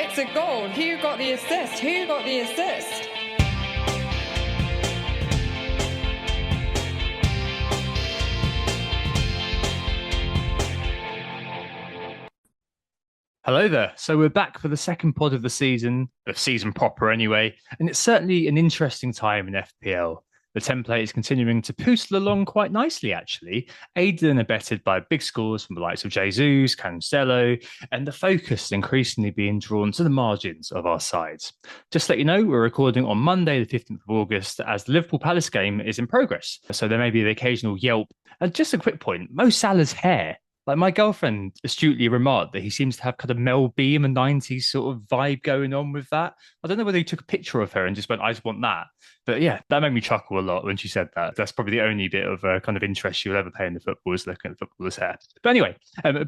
It's a goal. Who got the assist? Who got the assist? Hello there. So we're back for the second pod of the season proper anyway, and it's certainly an interesting time in FPL. The template is continuing to poostle along quite nicely, actually, aided and abetted by big scores from the likes of Jesus, Cancelo, and the focus increasingly being drawn to the margins of our sides. Just to let you know, we're recording on Monday, the 15th of August, as the Liverpool Palace game is in progress. So there may be the occasional yelp. And just a quick point, Mo Salah's hair, like my girlfriend astutely remarked that he seems to have kind of Mel B in the 90s sort of vibe going on with that. I don't know whether he took a picture of her and just went, I just want that. But yeah, that made me chuckle a lot when she said that. That's probably the only bit of kind of interest she'll ever pay in the football is looking at the footballer's hair. But anyway,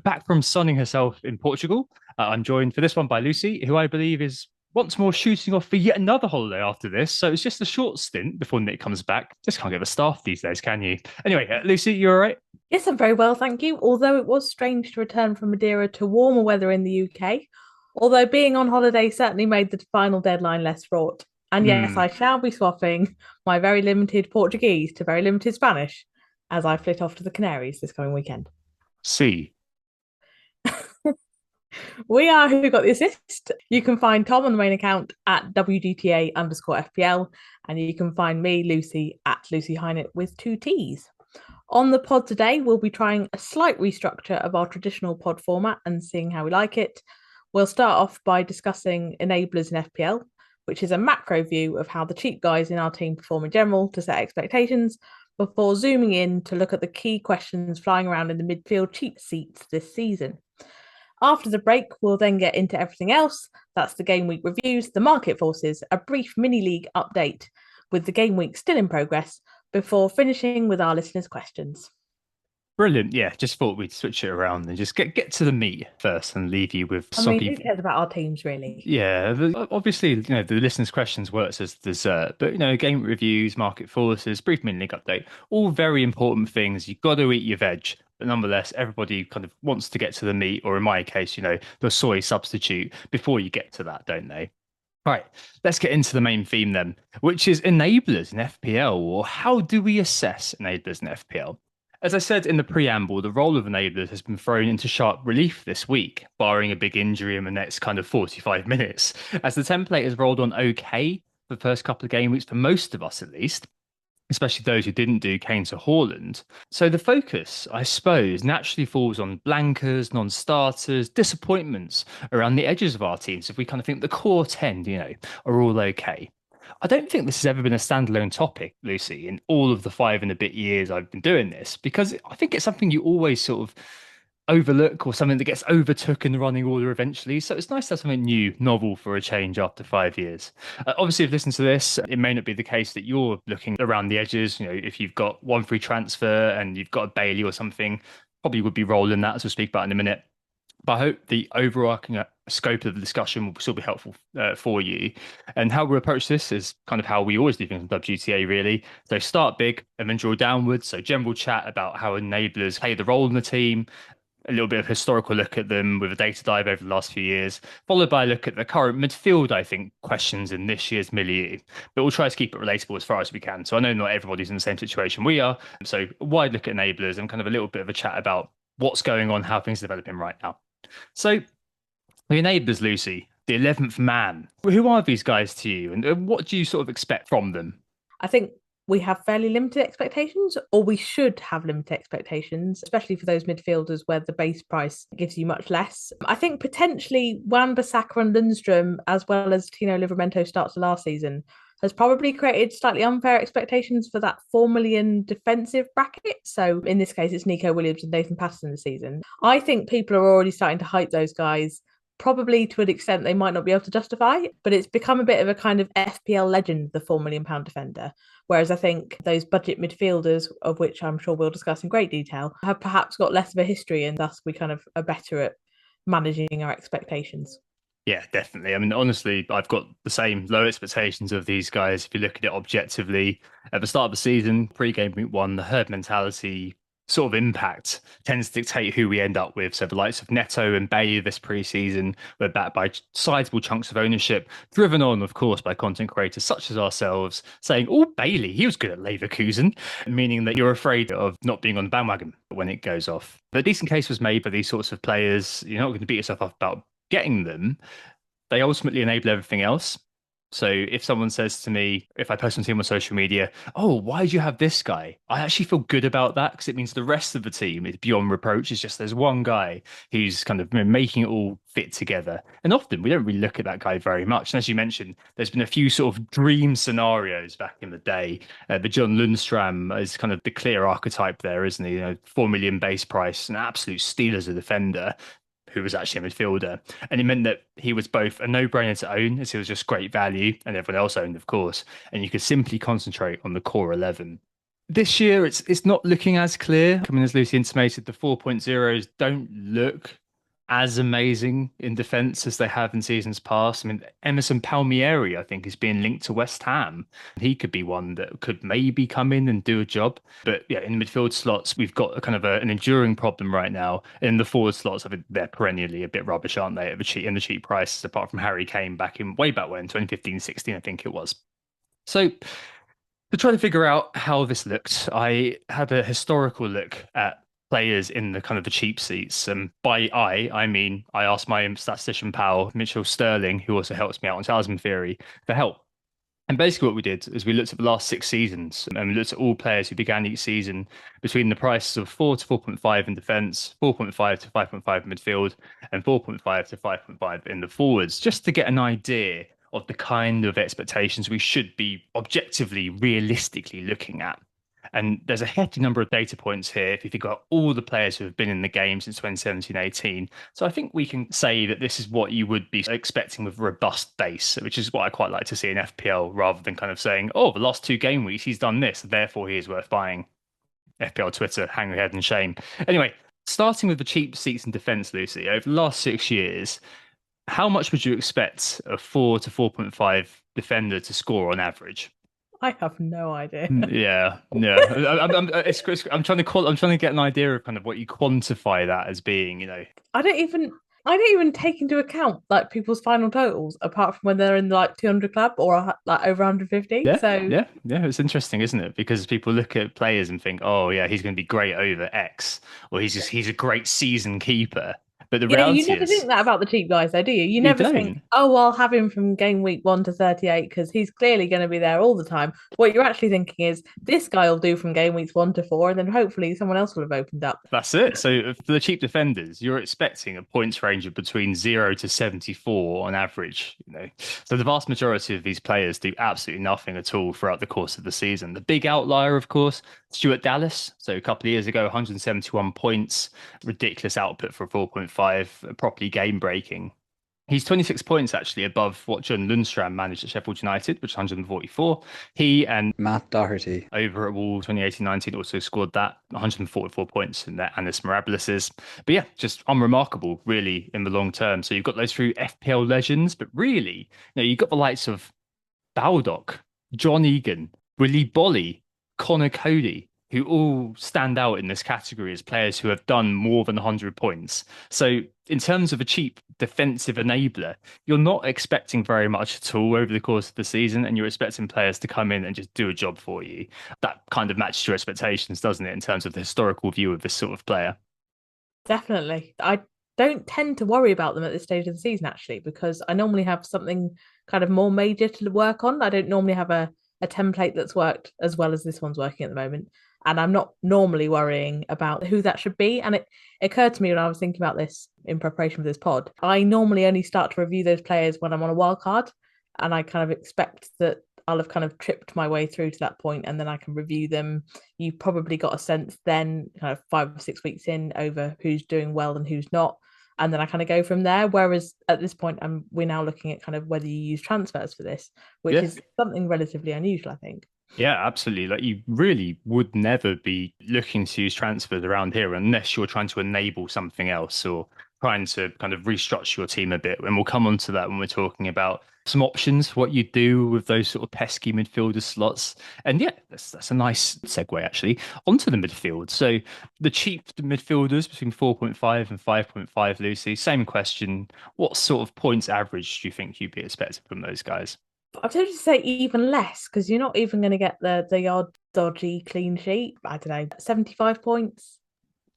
back from sunning herself in Portugal, I'm joined for this one by Lucy, who I believe is once more shooting off for yet another holiday after this. So it's just a short stint before Nick comes back. Just can't get a staff these days, can you? Anyway, Lucy, you all right? Yes, I'm very well, thank you. Although it was strange to return from Madeira to warmer weather in the UK, although being on holiday certainly made the final deadline less fraught. And yes, Hmm. I shall be swapping my very limited Portuguese to very limited Spanish as I flit off to the Canaries this coming weekend. See. We are Who Got the Assist. You can find Tom on the main account at WGTA underscore FPL, and you can find me, Lucy, at Lucy Hynett with two T's. On the pod today, we'll be trying a slight restructure of our traditional pod format and seeing how we like it. We'll start off by discussing enablers in FPL, which is a macro view of how the cheap guys in our team perform in general to set expectations, before zooming in to look at the key questions flying around in the midfield cheap seats this season. After the break, we'll then get into everything else. That's the game week reviews, the market forces, a brief mini league update with the game week still in progress, before finishing with our listeners' questions. Brilliant. Yeah, just thought we'd switch it around and just get to the meat first and leave you with I mean, soggy. who cares about our teams, really? Yeah, obviously, the listeners' questions works as dessert, but game reviews, market forces, brief mini league update, all very important things. You've got to eat your veg, but nonetheless, everybody kind of wants to get to the meat, or in my case, the soy substitute before you get to that, don't they? Right, let's get into the main theme then, which is enablers in FPL, or how do we assess enablers in FPL? As I said in the preamble, the role of enablers has been thrown into sharp relief this week, barring a big injury in the next kind of 45 minutes, as the template has rolled on okay for the first couple of game weeks for most of us at least, especially those who didn't do Kane to Haaland. So the focus, I suppose, naturally falls on blankers, non-starters, disappointments around the edges of our teams. If we kind of think the core 10, are all okay. I don't think this has ever been a standalone topic, Lucy, in all of the 5 and a bit years I've been doing this, because I think it's something you always sort of overlook or something that gets overtook in the running order eventually. So it's nice to have something new, novel for a change after 5 years. Obviously, if you listen to this, it may not be the case that you're looking around the edges. If you've got one free transfer and you've got a Bailey or something, probably would be rolling that as we'll speak about in a minute. But I hope the overarching scope of the discussion will still be helpful for you. And how we approach this is kind of how we always do things in WGTA, really. So start big and then draw downwards. So general chat about how enablers play the role in the team, a little bit of historical look at them with a data dive over the last few years, followed by a look at the current midfield, I think, questions in this year's milieu. But we'll try to keep it relatable as far as we can. So I know not everybody's in the same situation we are. So a wide look at enablers and kind of a little bit of a chat about what's going on, how things are developing right now. So the enablers, Lucy, the 11th man. Who are these guys to you and what do you sort of expect from them? I think we have fairly limited expectations, or we should have limited expectations, especially for those midfielders where the base price gives you much less. I think potentially Wan-Bissaka and Lundstrom, as well as Tino Livramento starts the last season, has probably created slightly unfair expectations for that 4 million defensive bracket. So in this case, it's Nico Williams and Nathan Patterson this season. I think people are already starting to hype those guys, probably to an extent they might not be able to justify, but it's become a bit of a kind of FPL legend, the £4 million defender. Whereas I think those budget midfielders, of which I'm sure we'll discuss in great detail, have perhaps got less of a history, and thus we kind of are better at managing our expectations. Yeah, definitely. I mean, honestly, I've got the same low expectations of these guys. If you look at it objectively, at the start of the season, pre-game week one, the herd mentality sort of impact tends to dictate who we end up with. So the likes of Neto and Bailly this preseason were backed by sizable chunks of ownership, driven on, of course, by content creators such as ourselves, saying, "Oh, Bailly, he was good at Leverkusen," meaning that you're afraid of not being on the bandwagon when it goes off. But a decent case was made for these sorts of players. You're not going to beat yourself up about getting them. They ultimately enable everything else. So if someone says to me, if I post something on social media, "Oh, why did you have this guy?" I actually feel good about that because it means the rest of the team is beyond reproach. It's just there's one guy who's kind of making it all fit together. And often we don't really look at that guy very much. And as you mentioned, there's been a few sort of dream scenarios back in the day. The John Lundstram is kind of the clear archetype there, isn't he? 4 million base price, an absolute steal as a defender, who was actually a midfielder. And it meant that he was both a no-brainer to own, as he was just great value, and everyone else owned, of course. And you could simply concentrate on the core 11. This year, it's not looking as clear. I mean, as Lucy intimated, the 4.0s don't look as amazing in defence as they have in seasons past. I mean, Emerson Palmieri, I think, is being linked to West Ham. He could be one that could maybe come in and do a job. But yeah, in the midfield slots, we've got a kind of an enduring problem right now. In the forward slots, I think they're perennially a bit rubbish, aren't they? In the cheap prices, apart from Harry Kane way back when, 2015-16, I think it was. So to try to figure out how this looked, I had a historical look at players in the kind of the cheap seats. And by I mean I asked my statistician pal, Mitchell Sterling, who also helps me out on Talisman Theory, for help. And basically what we did is we looked at the last 6 seasons and we looked at all players who began each season between the prices of 4 to 4.5 in defence, 4.5 to 5.5 in midfield, and 4.5 to 5.5 in the forwards, just to get an idea of the kind of expectations we should be objectively, realistically looking at. And there's a hefty number of data points here if you think about all the players who have been in the game since 2017-18. So I think we can say that this is what you would be expecting with a robust base, which is what I quite like to see in FPL, rather than kind of saying, "Oh, the last 2 game weeks, he's done this, therefore he is worth buying." FPL Twitter, hang your head in shame. Anyway, starting with the cheap seats in defence, Lucy, over the last 6 years, how much would you expect a 4 to 4.5 defender to score on average? I have no idea. Yeah. I'm trying to get an idea of kind of what you quantify that as being. I don't even take into account like people's final totals, apart from when they're in like 200 club or like over 150. Yeah, So yeah. It's interesting, isn't it? Because people look at players and think, "Oh, yeah, he's going to be great over X," or he's a great season keeper. But the reality you never is, think that about the cheap guys, though, do you? You never think, don't. "Oh, I'll have him from game week 1 to 38 because he's clearly going to be there all the time." What you're actually thinking is, this guy will do from game weeks 1 to 4, and then hopefully someone else will have opened up. That's it. So for the cheap defenders, you're expecting a points range of between 0 to 74 on average. So the vast majority of these players do absolutely nothing at all throughout the course of the season. The big outlier, of course, Stuart Dallas. So a couple of years ago, 171 points, ridiculous output for a 4.5, properly game breaking. He's 26 points actually above what John Lundstram managed at Sheffield United, which is 144. He and Matt Doherty over at Wolves 2018-19 also scored that 144 points in their Annus Mirabilis. But yeah, just unremarkable really in the long term. So you've got those through FPL legends, but really, you've got the likes of Baldock, John Egan, Willie Bolly, Connor Cody, who all stand out in this category as players who have done more than 100 points. So in terms of a cheap defensive enabler, you're not expecting very much at all over the course of the season, and you're expecting players to come in and just do a job for you. That kind of matches your expectations, doesn't it, in terms of the historical view of this sort of player? Definitely. I don't tend to worry about them at this stage of the season, actually, because I normally have something kind of more major to work on. I don't normally have a template that's worked as well as this one's working at the moment. And I'm not normally worrying about who that should be. And it occurred to me when I was thinking about this in preparation for this pod, I normally only start to review those players when I'm on a wild card. And I kind of expect that I'll have kind of tripped my way through to that point and then I can review them. You've probably got a sense then, kind of 5 or 6 weeks in, over who's doing well and who's not. And then I kind of go from there. Whereas at this point, we're now looking at kind of whether you use transfers for this, which is something relatively unusual, I think. Yeah, absolutely. Like, you really would never be looking to use transfers around here unless you're trying to enable something else or trying to kind of restructure your team a bit. And we'll come on to that when we're talking about some options, what you do with those sort of pesky midfielder slots. And yeah, that's a nice segue actually onto the midfield. So the cheap midfielders between 4.5 and 5.5, Lucy, same question. What sort of points average do you think you'd be expecting from those guys? I'm tempted to say even less, because you're not even going to get the odd dodgy clean sheet. I don't know, 75 points.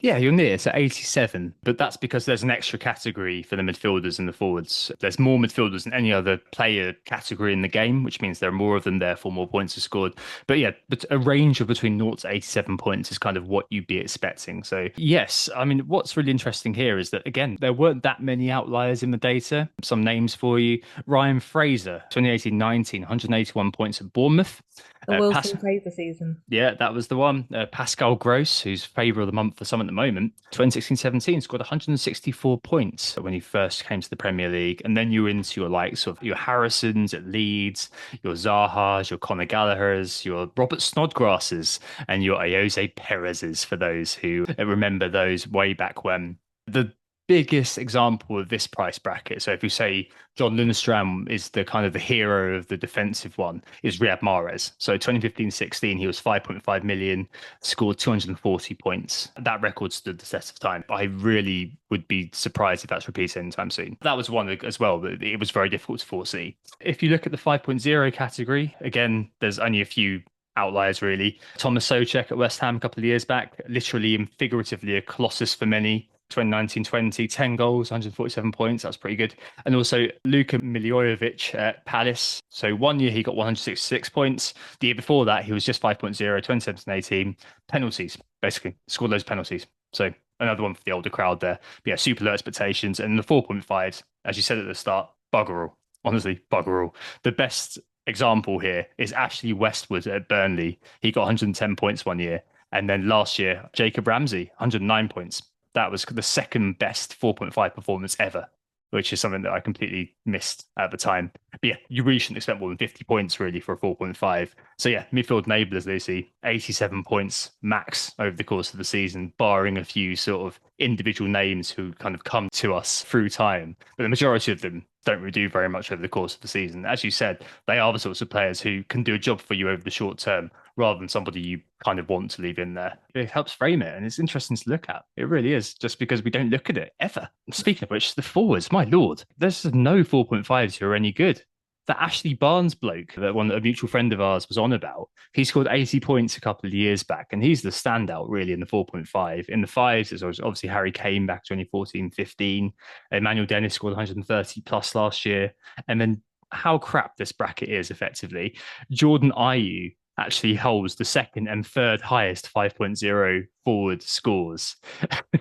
Yeah, you're near. It's at 87, but that's because there's an extra category for the midfielders and the forwards. There's more midfielders than any other player category in the game, which means there are more of them, therefore more points are scored. But yeah, but a range of between 0 to 87 points is kind of what you'd be expecting. So yes, I mean, what's really interesting here is that, again, there weren't that many outliers in the data. Some names for you. Ryan Fraser, 2018-19, 181 points at Bournemouth. The Wilson Fraser season. Yeah, that was the one. Pascal Gross, who's favourite of the month for some at the moment, 2016-17 scored 164 points when he first came to the Premier League. And then you're into your likes of your Harrisons at Leeds, your Zahas, your Conor Gallaghers, your Robert Snodgrasses, and your Jose Perez's, for those who remember those way back when. The biggest example of this price bracket, so if you say John Lundstram is the kind of the hero of the defensive one, is Riyad Mahrez. So 2015-16 he was 5.5 million, scored 240 points. That record stood the test of time. I really would be surprised if that's repeated anytime soon. That was one as well, but it was very difficult to foresee. If you look at the 5.0 category, again, there's only a few outliers really. Thomas Soucek at West Ham a couple of years back, literally and figuratively a colossus for many. 2019-20, 10 goals, 147 points. That's pretty good. And also Luka Milivojevic at Palace. So 1 year he got 166 points. The year before that, he was just 5.0, 2017-18. Penalties, basically. Scored those penalties. So another one for the older crowd there. But yeah, super low expectations. And the 4.5s, as you said at the start, bugger all. Honestly, bugger all. The best example here is Ashley Westwood at Burnley. He got 110 points 1 year. And then last year, Jacob Ramsey, 109 points. That was the second best 4.5 performance ever, which is something that I completely missed at the time. But yeah, you really shouldn't expect more than 50 points really for a 4.5. So yeah, midfield enablers, Lucy, 87 points max over the course of the season, barring a few sort of individual names who kind of come to us through time. But the majority of them don't really do very much over the course of the season. As you said, they are the sorts of players who can do a job for you over the short term, rather than somebody you kind of want to leave in there. It helps frame it, and it's interesting to look at. It really is, just because we don't look at it ever. Speaking of which, the forwards, my lord, there's no 4.5s who are any good. That Ashley Barnes bloke, that one that a mutual friend of ours was on about, he scored 80 points a couple of years back, and he's the standout really in the 4.5. In the fives, it's obviously Harry Kane back 2014-15. Emmanuel Dennis scored 130 plus last year. And then how crap this bracket is effectively. Jordan Ayew actually holds the second and third highest 5.0 forward scores.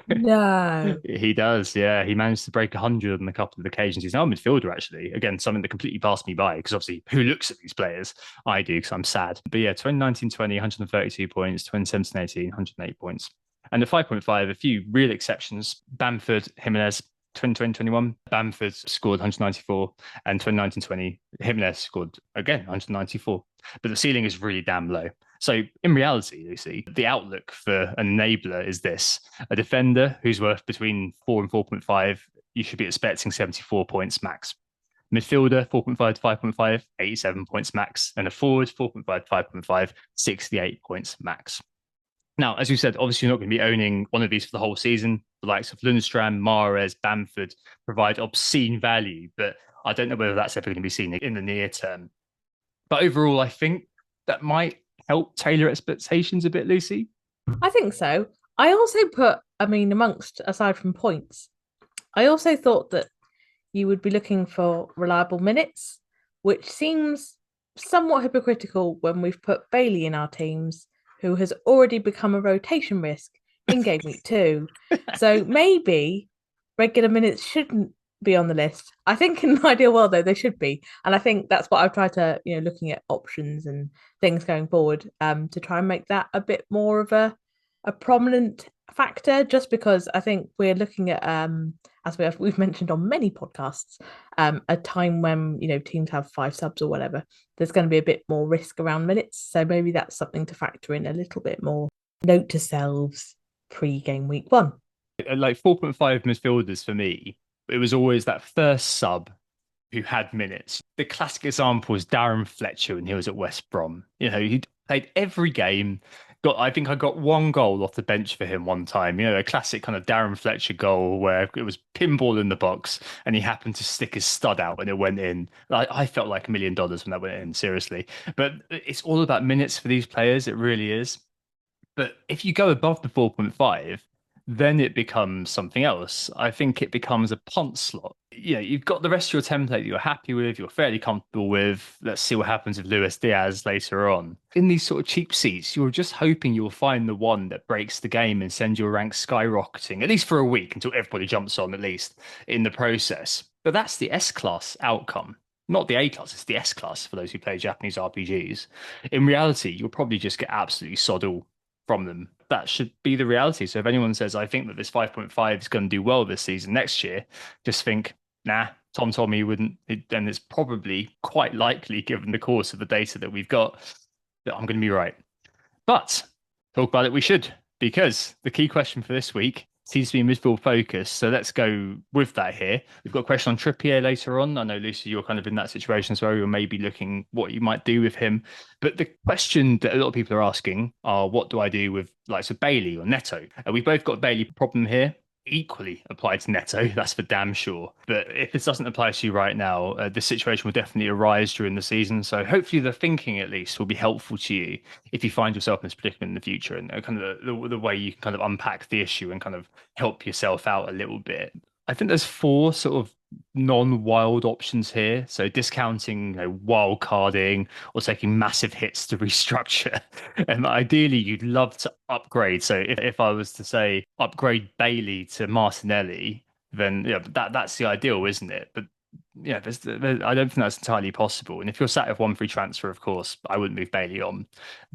No. He does, yeah. He managed to break 100 on a couple of occasions. He's now a midfielder, actually. Again, something that completely passed me by, because obviously, who looks at these players? I do, because I'm sad. But yeah, 2019-20, 132 points. 2017-18, 108 points. And the 5.5, a few real exceptions. Bamford, Jimenez, 2020-21, Bamford scored 194, and 2019-20, Jimenez scored again 194. But the ceiling is really damn low. So in reality, Lucy, the outlook for an enabler is this: a defender who's worth between 4 and 4.5, you should be expecting 74 points max. Midfielder, 4.5 to 5.5, 87 points max. And a forward, 4.5 to 5.5, 68 points max. Now, as you said, obviously you're not going to be owning one of these for the whole season. The likes of Lundstram, Mahrez, Bamford provide obscene value, but I don't know whether that's ever going to be seen in the near term. But overall, I think that might help tailor expectations a bit, Lucy. I think so. I also put, aside from points, I also thought that you would be looking for reliable minutes, which seems somewhat hypocritical when we've put Bailey in our teams, who has already become a rotation risk in game week 2. So maybe regular minutes shouldn't be on the list. I think in an ideal world, though, they should be. And I think that's what I've tried to, looking at options and things going forward, to try and make that a bit more of a prominent factor, just because I think we're looking at, as we've mentioned on many podcasts, a time when, teams have 5 subs or whatever, there's going to be a bit more risk around minutes. So maybe that's something to factor in a little bit more. Note to selves pre-game week 1. like 4.5 midfielders for me, it was always that first sub who had minutes. The classic example is Darren Fletcher when he was at West Brom. He played every game. I think I got one goal off the bench for him one time. A classic kind of Darren Fletcher goal where it was pinball in the box and he happened to stick his stud out and it went in. I felt like $1 million when that went in, seriously. But it's all about minutes for these players. It really is. But if you go above the 4.5, then it becomes something else. I think it becomes a punt slot. You've got the rest of your template that you're happy with, you're fairly comfortable with. Let's see what happens with Luis Diaz later on. In these sort of cheap seats, you're just hoping you'll find the one that breaks the game and sends your ranks skyrocketing, at least for a week until everybody jumps on, at least in the process. But that's the S-class outcome. Not the A class, it's the S class for those who play Japanese RPGs. In reality, you'll probably just get absolutely sod all from them. That should be the reality. So if anyone says, I think that this 5.5 is going to do well this season next year, just think, nah, Tom told me he wouldn't. And it's probably quite likely, given the course of the data that we've got, that I'm going to be right. But talk about it we should, because the key question for this week seems to be midfield focus. So let's go with that here. We've got a question on Trippier later on. I know, Lucy, you're kind of in that situation as well. You're maybe looking what you might do with him. But the question that a lot of people are asking are, what do I do with likes of Bailey or Neto? And we've both got Bailey problem here. Equally applied to Neto, that's for damn sure. But if this doesn't apply to you right now, this situation will definitely arise during the season. So hopefully the thinking at least will be helpful to you if you find yourself in this predicament in the future, and kind of the way you can kind of unpack the issue and kind of help yourself out a little bit. I think there's 4 sort of non-wild options here. So discounting, wild carding or taking massive hits to restructure. And ideally, you'd love to upgrade. So if I was to say upgrade Bailey to Martinelli, then that's the ideal, isn't it? But I don't think that's entirely possible. And if you're sat with one free transfer, of course, I wouldn't move Bailey on.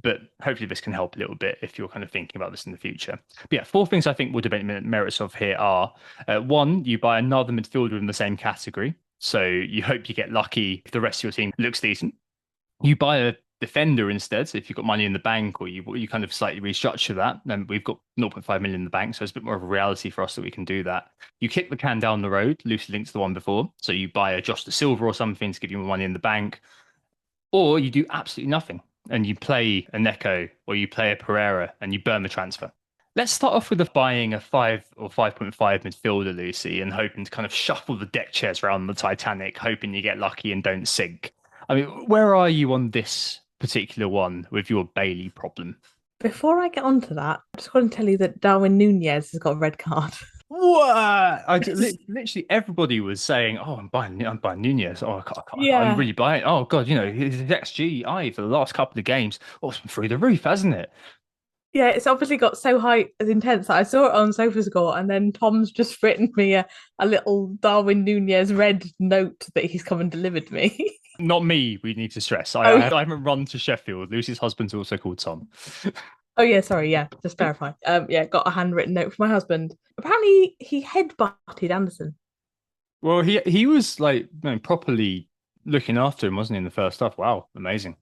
But hopefully this can help a little bit if you're kind of thinking about this in the future. But yeah, 4 things I think will debate merits of here are, 1, you buy another midfielder in the same category. So you hope you get lucky if the rest of your team looks decent. You buy a defender instead. So if you've got money in the bank, or you kind of slightly restructure that, then we've got 0.5 million in the bank. So it's a bit more of a reality for us that we can do that. You kick the can down the road, loosely linked to the one before. So you buy a Josh De Silva or something to give you more money in the bank, or you do absolutely nothing and you play a Neko or you play a Pereira and you burn the transfer. Let's start off with buying a 5 or 5.5 midfielder, Lucy, and hoping to kind of shuffle the deck chairs around the Titanic, hoping you get lucky and don't sink. I mean, where are you on this particular one with your Bailey problem? Before I get onto that, I just want to tell you that Darwin Nunez has got a red card. What? Literally everybody was saying, "Oh, I'm buying Nunez. Oh, I'm really buying. Oh God, his XGI for the last couple of games, it's been through the roof, hasn't it?" Yeah, it's obviously got so high as intense that I saw it on SofaScore, and then Tom's just written me a little Darwin Nunez red note that he's come and delivered me. Not me, we need to stress. I haven't run to Sheffield. Lucy's husband's also called Tom. Oh yeah, sorry, yeah, just clarify. Got a handwritten note from my husband. Apparently he headbutted Anderson. Well, he was like properly looking after him, wasn't he, in the first half? Wow, amazing.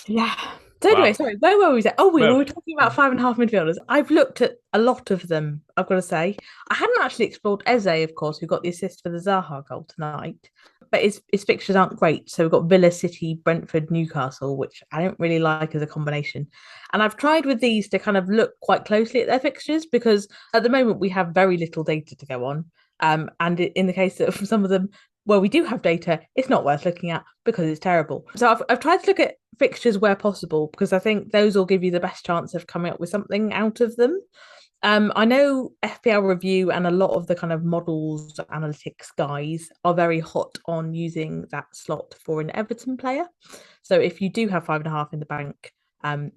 Yeah. So anyway, sorry, where were we at? Oh, we were talking about 5.5 midfielders. I've looked at a lot of them, I've got to say. I hadn't actually explored Eze, of course, who got the assist for the Zaha goal tonight. But his fixtures aren't great. So we've got Villa, City, Brentford, Newcastle, which I don't really like as a combination. And I've tried with these to kind of look quite closely at their fixtures, because at the moment we have very little data to go on. And in the case of some of them, where we do have data, it's not worth looking at because it's terrible. So I've tried to look at fixtures where possible, because I think those will give you the best chance of coming up with something out of them. I know FPL Review and a lot of the kind of models analytics guys are very hot on using that slot for an Everton player. So if you do have 5.5 in the bank,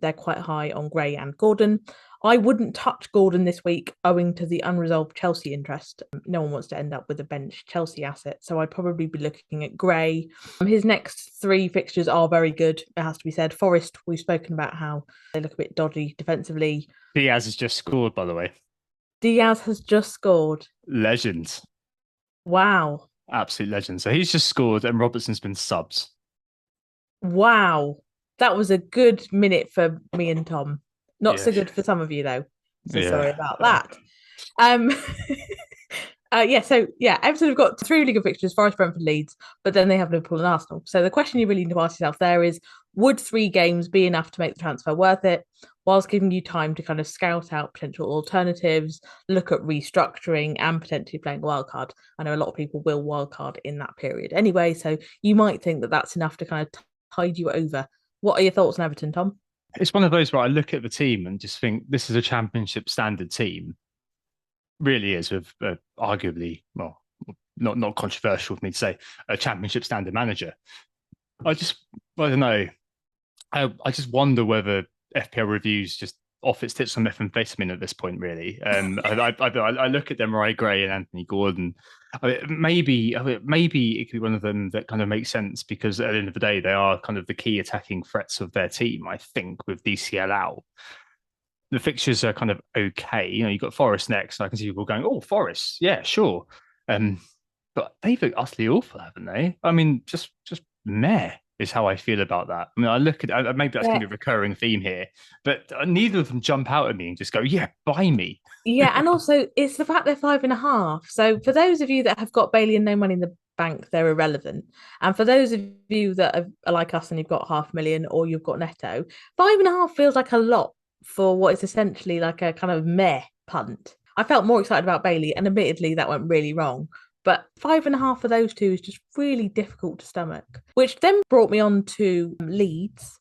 they're quite high on Gray and Gordon. I wouldn't touch Gordon this week owing to the unresolved Chelsea interest. No one wants to end up with a bench Chelsea asset, so I'd probably be looking at Gray. His next 3 fixtures are very good, it has to be said. Forest, we've spoken about how they look a bit dodgy defensively. Diaz has just scored, by the way. Diaz has just scored. Legend. Wow. Absolute legend. So he's just scored and Robertson's been subbed. Wow. That was a good minute for me and Tom. Not so good for some of you, though. So sorry about that. Um, Everton have got 3 really good fixtures: Forest, Brentford, Leeds, but then they have Liverpool and Arsenal. So the question you really need to ask yourself there is: would 3 games be enough to make the transfer worth it, whilst giving you time to kind of scout out potential alternatives, look at restructuring, and potentially playing a wildcard? I know a lot of people will wildcard in that period anyway, so you might think that that's enough to kind of tide you over. What are your thoughts on Everton, Tom? It's one of those where I look at the team and just think this is a championship standard team. Really is with arguably, well, not controversial for me to say, a championship standard manager. I don't know. I just wonder whether FPL reviews just off its tits on methamphetamine at this point. Really, I look at Demarai Gray and Anthony Gordon. Maybe it could be one of them that kind of makes sense because at the end of the day, they are kind of the key attacking threats of their team. I think with DCL out, the fixtures are kind of okay. You know, you've got Forest next. And I can see people going, "Oh, Forest, yeah, sure." But they've looked utterly awful, haven't they? I mean, just meh is how I feel about that. I mean, I look at maybe that's going to be a recurring theme here, but neither of them jump out at me and just go, "Yeah, buy me." Yeah, and also it's the fact they're 5.5. So for those of you that have got Bailey and no money in the bank, they're irrelevant. And for those of you that are like us and you've got 500,000 or you've got Netto, 5.5 feels like a lot for what is essentially like a kind of meh punt. I felt more excited about Bailey, and admittedly that went really wrong. But 5.5 for those two is just really difficult to stomach, which then brought me on to Leeds.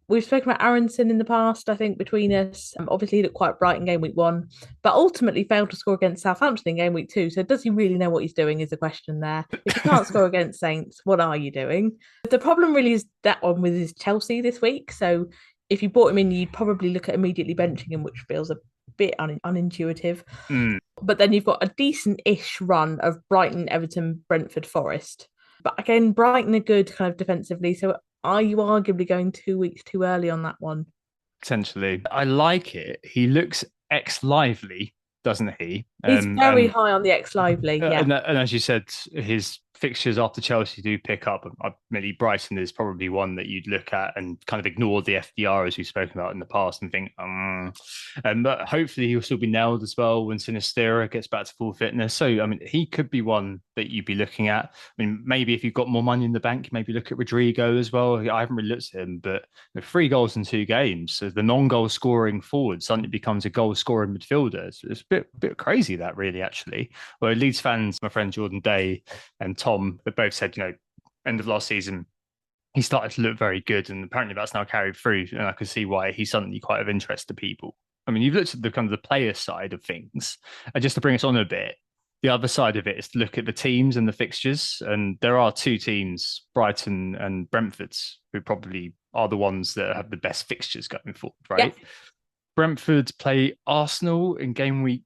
We've spoken about Aronson in the past, I think, between us. Obviously, he looked quite bright in game week 1, but ultimately failed to score against Southampton in game week 2. So, does he really know what he's doing? Is the question there. If you can't score against Saints, what are you doing? The problem really is that one with his Chelsea this week. So, if you bought him in, you'd probably look at immediately benching him, which feels a bit unintuitive. But then you've got a decent-ish run of Brighton, Everton, Brentford, Forest. But again, Brighton are good kind of defensively. So are you arguably going 2 weeks too early on that one? Potentially. I like it. He looks ex-lively, doesn't he? He's very high on the ex-lively, yeah. And as you said, his fixtures after Chelsea do pick up. Maybe Brighton is probably one that you'd look at and kind of ignore the FDR as we've spoken about in the past and think, but hopefully he'll still be nailed as well when Sinistera gets back to full fitness. So, I mean, he could be one that you'd be looking at. I mean, maybe if you've got more money in the bank, maybe look at Rodrigo as well. I haven't really looked at him, but 3 goals in 2 games. So the non-goal scoring forward suddenly becomes a goal scoring midfielder. It's a bit crazy that really, actually. Well, Leeds fans, my friend Jordan Day and Tom, they both said, end of last season, he started to look very good, and apparently that's now carried through. And I can see why he's suddenly quite of interest to people. I mean, you've looked at the kind of the player side of things, and just to bring us on a bit, the other side of it is to look at the teams and the fixtures. And there are 2 teams, Brighton and Brentford's, who probably are the ones that have the best fixtures going forward, right? Yeah. Brentford play Arsenal in game week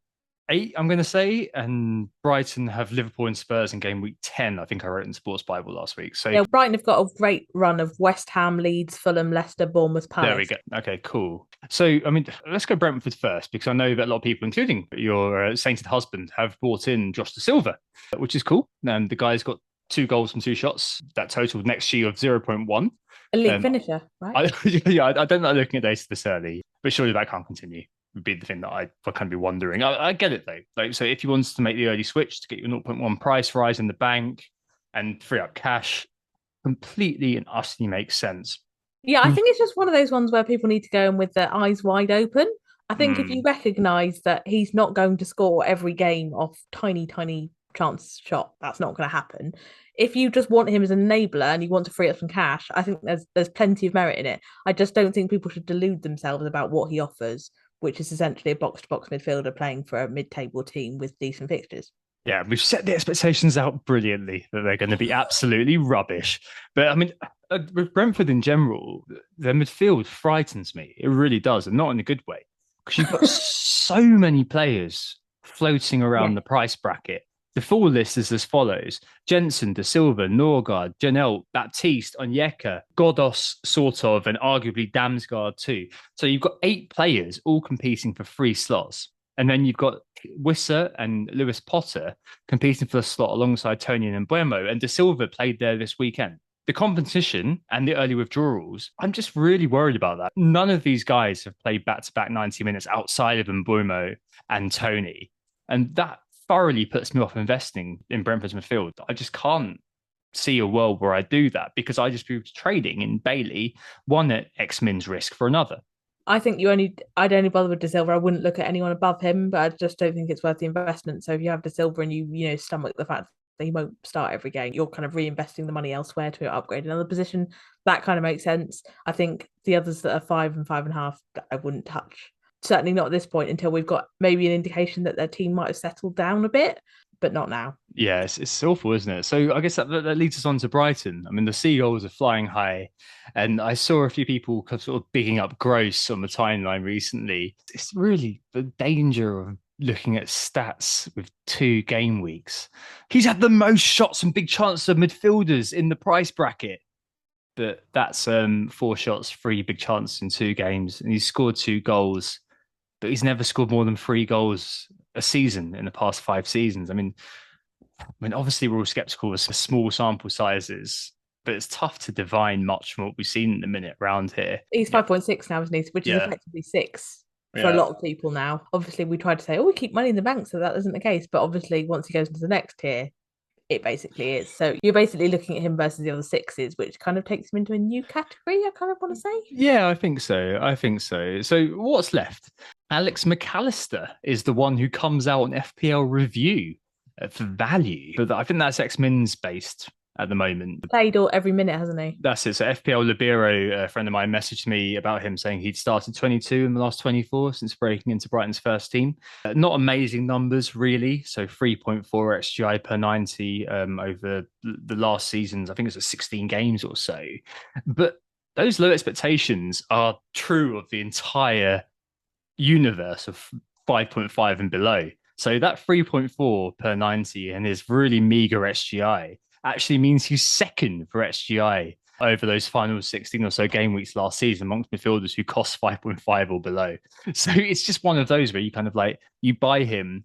8, I'm going to say, and Brighton have Liverpool and Spurs in game week 10. I think I wrote in Sports Bible last week. So yeah, Brighton have got a great run of West Ham, Leeds, Fulham, Leicester, Bournemouth, Palace. There we go. Okay, cool. So, I mean, let's go Brentford first, because I know that a lot of people, including your sainted husband, have brought in Josh Da Silva, which is cool. And the guy's got 2 goals from 2 shots. That totaled next year of 0.1. Elite finisher, right? I don't like looking at data this early, but surely that can't continue. Would be the thing that I kind of be wondering. I get it though. Like, so if you wanted to make the early switch to get your 0.1 price rise in the bank and free up cash, completely and utterly makes sense. Yeah, I think it's just one of those ones where people need to go in with their eyes wide open. I think if you recognise that he's not going to score every game off tiny chance shot, that's not going to happen. If you just want him as an enabler and you want to free up some cash, I think there's plenty of merit in it. I just don't think people should delude themselves about what he offers, which is essentially a box-to-box midfielder playing for a mid-table team with decent fixtures. Yeah, we've set the expectations out brilliantly that they're going to be absolutely rubbish. But I mean, with Brentford in general, their midfield frightens me. It really does, and not in a good way. Because you've got so many players floating around the price bracket. The full list is as follows: Jensen, Da Silva, Norgard, Janelt, Baptiste, Onyeka, Godos, sort of, and arguably Damsgaard too. So you've got 8 players all competing for 3 slots. And then you've got Wissa and Lewis Potter competing for the slot alongside Tony and Mbuemo. And Da Silva played there this weekend. The competition and the early withdrawals, I'm just really worried about that. None of these guys have played back-to-back 90 minutes outside of Mbuemo and Tony. And that thoroughly puts me off investing in Brentford's midfield. I just can't see a world where I do that because I just moved trading in Bailey, one at X Min's risk for another. I think I'd only bother with De Silva. I wouldn't look at anyone above him, but I just don't think it's worth the investment. So if you have De Silva and you stomach the fact that he won't start every game, you're kind of reinvesting the money elsewhere to upgrade another position. That kind of makes sense. I think the others that are 5 and 5.5, I wouldn't touch. Certainly not at this point until we've got maybe an indication that their team might have settled down a bit, but not now. Yeah, it's awful, isn't it? So I guess that leads us on to Brighton. I mean, the Seagulls are flying high, and I saw a few people sort of bigging up Gross on the timeline recently. It's really the danger of looking at stats with 2 game weeks. He's had the most shots and big chances of midfielders in the price bracket, but that's 4 shots, 3 big chances in 2 games, and he's scored 2 goals, but he's never scored more than 3 goals a season in the past 5 seasons. I mean, obviously we're all skeptical of small sample sizes, but it's tough to divine much from what we've seen in the minute around here. He's 5.6 now, isn't he? Which is effectively 6 for a lot of people now. Obviously, we tried to say, we keep money in the bank, so that isn't the case. But obviously, once he goes into the next tier, it basically is. So you're basically looking at him versus the other 6s, which kind of takes him into a new category, I kind of want to say. Yeah, I think so. So what's left? Alex McAllister is the one who comes out on FPL review for value. But I think that's X-Min's based at the moment. Played all every minute, hasn't he? That's it. So FPL Libero, a friend of mine, messaged me about him saying he'd started 22 in the last 24 since breaking into Brighton's first team. Not amazing numbers, really. So 3.4 XGI per 90 over the last seasons. I think it was 16 games or so. But those low expectations are true of the entire universe of 5.5 and below. So that 3.4 per 90 and his really meager XGI actually means he's second for XGI over those final 16 or so game weeks last season amongst midfielders who cost 5.5 or below. So it's just one of those where you kind of you buy him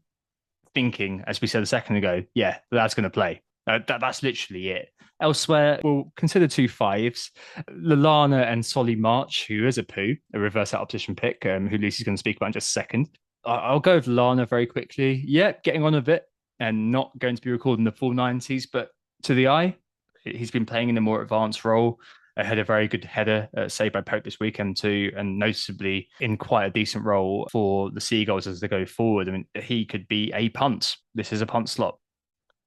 thinking, as we said a second ago, yeah, that's going to play. That's literally it. Elsewhere, we'll consider 2 5s. Lallana and Solly March, who is a reverse out opposition pick, who Lucy's going to speak about in just a second. I'll go with Lallana very quickly. Yeah, getting on a bit and not going to be recording the full 90s, but to the eye, he's been playing in a more advanced role. Had a very good header saved by Pope this weekend too, and noticeably in quite a decent role for the Seagulls as they go forward. I mean, he could be a punt. This is a punt slot.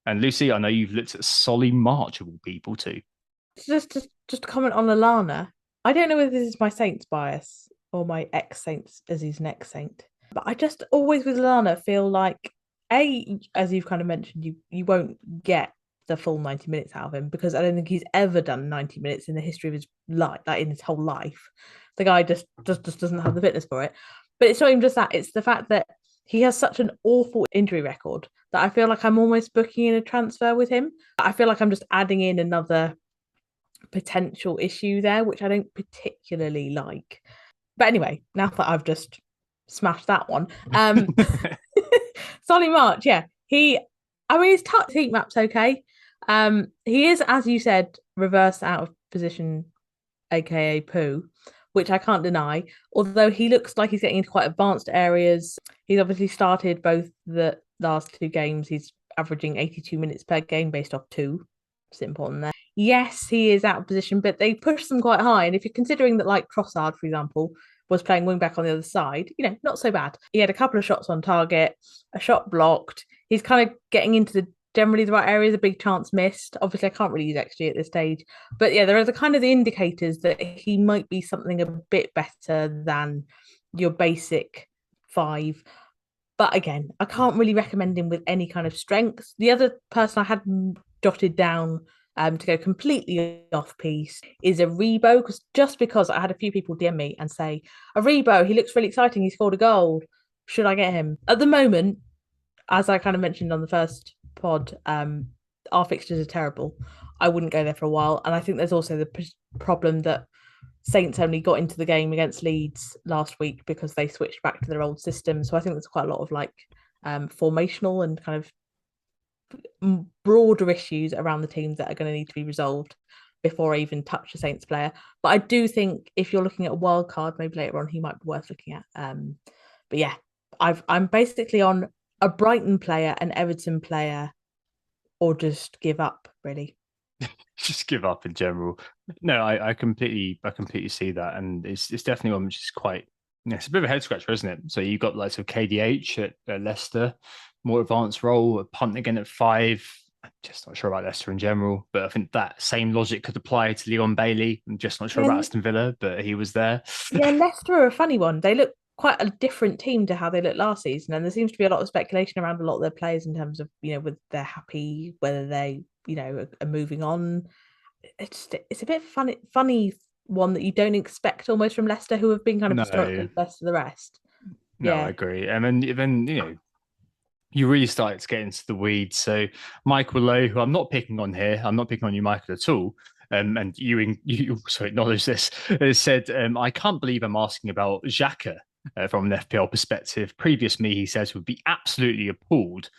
And Lucy, I know you've looked at Solly March of all people too. Just to comment on Lallana, I don't know whether this is my Saints bias or my ex-Saints as he's an ex-Saint, but I just always with Lallana feel like, as you've kind of mentioned, you won't get the full 90 minutes out of him because I don't think he's ever done 90 minutes in the history of his life, like in his whole life. The guy just doesn't have the fitness for it. But it's not even just that, it's the fact that he has such an awful injury record that I feel like I'm almost booking in a transfer with him. I feel like I'm just adding in another potential issue there, which I don't particularly like. But anyway, now that I've just smashed that one, Solly March, yeah, his heat map's okay. He is, as you said, reversed out of position, aka poo, which I can't deny. Although he looks like he's getting into quite advanced areas. He's obviously started both the last 2 games. He's averaging 82 minutes per game based off 2. It's important there. Yes, he is out of position, but they push them quite high. And if you're considering that, like Trossard, for example, was playing wing back on the other side, not so bad. He had a couple of shots on target, a shot blocked. He's kind of getting into generally the right areas, a big chance missed. Obviously, I can't really use XG at this stage. But yeah, there are the indicators that he might be something a bit better than your basic 5. But again, I can't really recommend him with any kind of strength. The other person I had jotted down to go completely off piece is Aribo, because I had a few people DM me and say, Aribo, he looks really exciting, he scored a goal, should I get him? At the moment, as I kind of mentioned on the first pod, our fixtures are terrible. I wouldn't go there for a while. And I think there's also the problem that Saints only got into the game against Leeds last week because they switched back to their old system. So I think there's quite a lot of formational and kind of broader issues around the teams that are going to need to be resolved before I even touch a Saints player. But I do think if you're looking at a wild card, maybe later on, he might be worth looking at. But yeah, I'm basically on a Brighton player, an Everton player, or just give up, really. Just give up in general. No, I completely see that, and it's definitely one which is quite. It's a bit of a head scratcher, isn't it? So you've got lots of KDH at Leicester, more advanced role, a punt again at 5. I'm just not sure about Leicester in general, but I think that same logic could apply to Leon Bailey. I'm just not sure Yeah, about Aston Villa, but he was there. yeah, Leicester are a funny one. They look quite a different team to how they looked last season, and there seems to be a lot of speculation around a lot of their players in terms of whether they're happy, whether they are moving on. It's a bit funny one that you don't expect almost from Leicester, who have been kind of No, historically best of the rest. no, I Yeah, agree. And then you really start to get into the weeds. So Michael Lowe, who I'm not picking on here, I'm not picking on you, Michael, at all. And you also acknowledge this, has said, I can't believe I'm asking about Xhaka from an FPL perspective. Previous me, he says, would be absolutely appalled.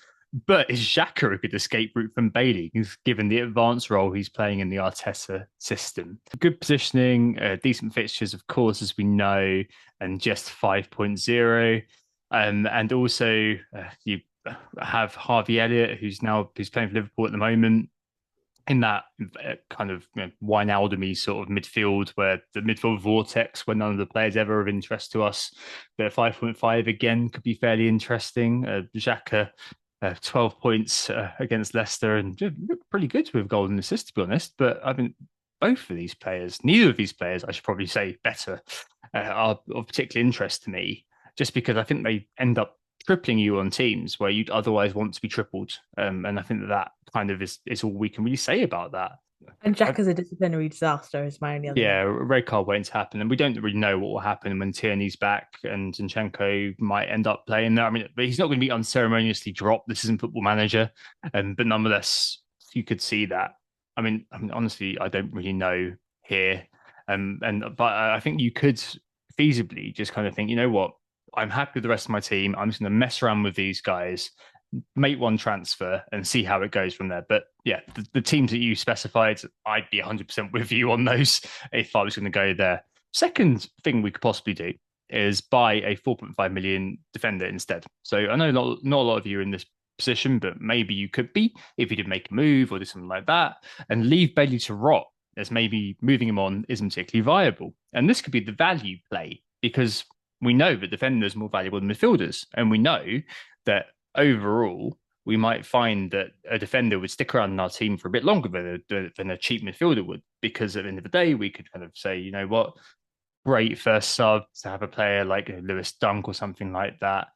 But is Xhaka a good escape route from Bailey, given the advanced role he's playing in the Arteta system? Good positioning, decent fixtures, of course, as we know, and just 5.0. And also, you have Harvey Elliott, who's playing for Liverpool at the moment, in that kind of Wijnaldum-y sort of midfield, where the midfield vortex, where none of the players ever of interest to us. But 5.5 again could be fairly interesting. Xhaka, 12 points against Leicester, and looked pretty good with goal and assist, to be honest. But I mean, both of these players, neither of these players, I should probably say better, are of particular interest to me, just because I think they end up tripling you on teams where you'd otherwise want to be tripled. And I think that kind of is all we can really say about that. and Jack is a disciplinary disaster. Is my only other Yeah, note. red card waiting to happen, and we don't really know what will happen when Tierney's back and Zinchenko might end up playing there. I mean, but he's not going to be unceremoniously dropped. This isn't Football Manager, but nonetheless, you could see that. I mean, honestly, I don't really know here, but I think you could feasibly just kind of think, you know what, I'm happy with the rest of my team. I'm just going to mess around with these guys, make one transfer, and see how it goes from there. But yeah, the teams that you specified, I'd be 100% with you on those if I was going to go there. Second thing we could possibly do is buy a 4.5 million defender instead. So I know not a lot of you are in this position, but maybe you could be if you did make a move or do something like that, and leave Bailey to rot, as maybe moving him on isn't particularly viable. And this could be the value play, because we know that defenders are more valuable than midfielders, and we know that overall we might find that a defender would stick around in our team for a bit longer than a cheap midfielder would, because at the end of the day we could kind of say, you know what, great first sub to have a player like Lewis Dunk or something like that.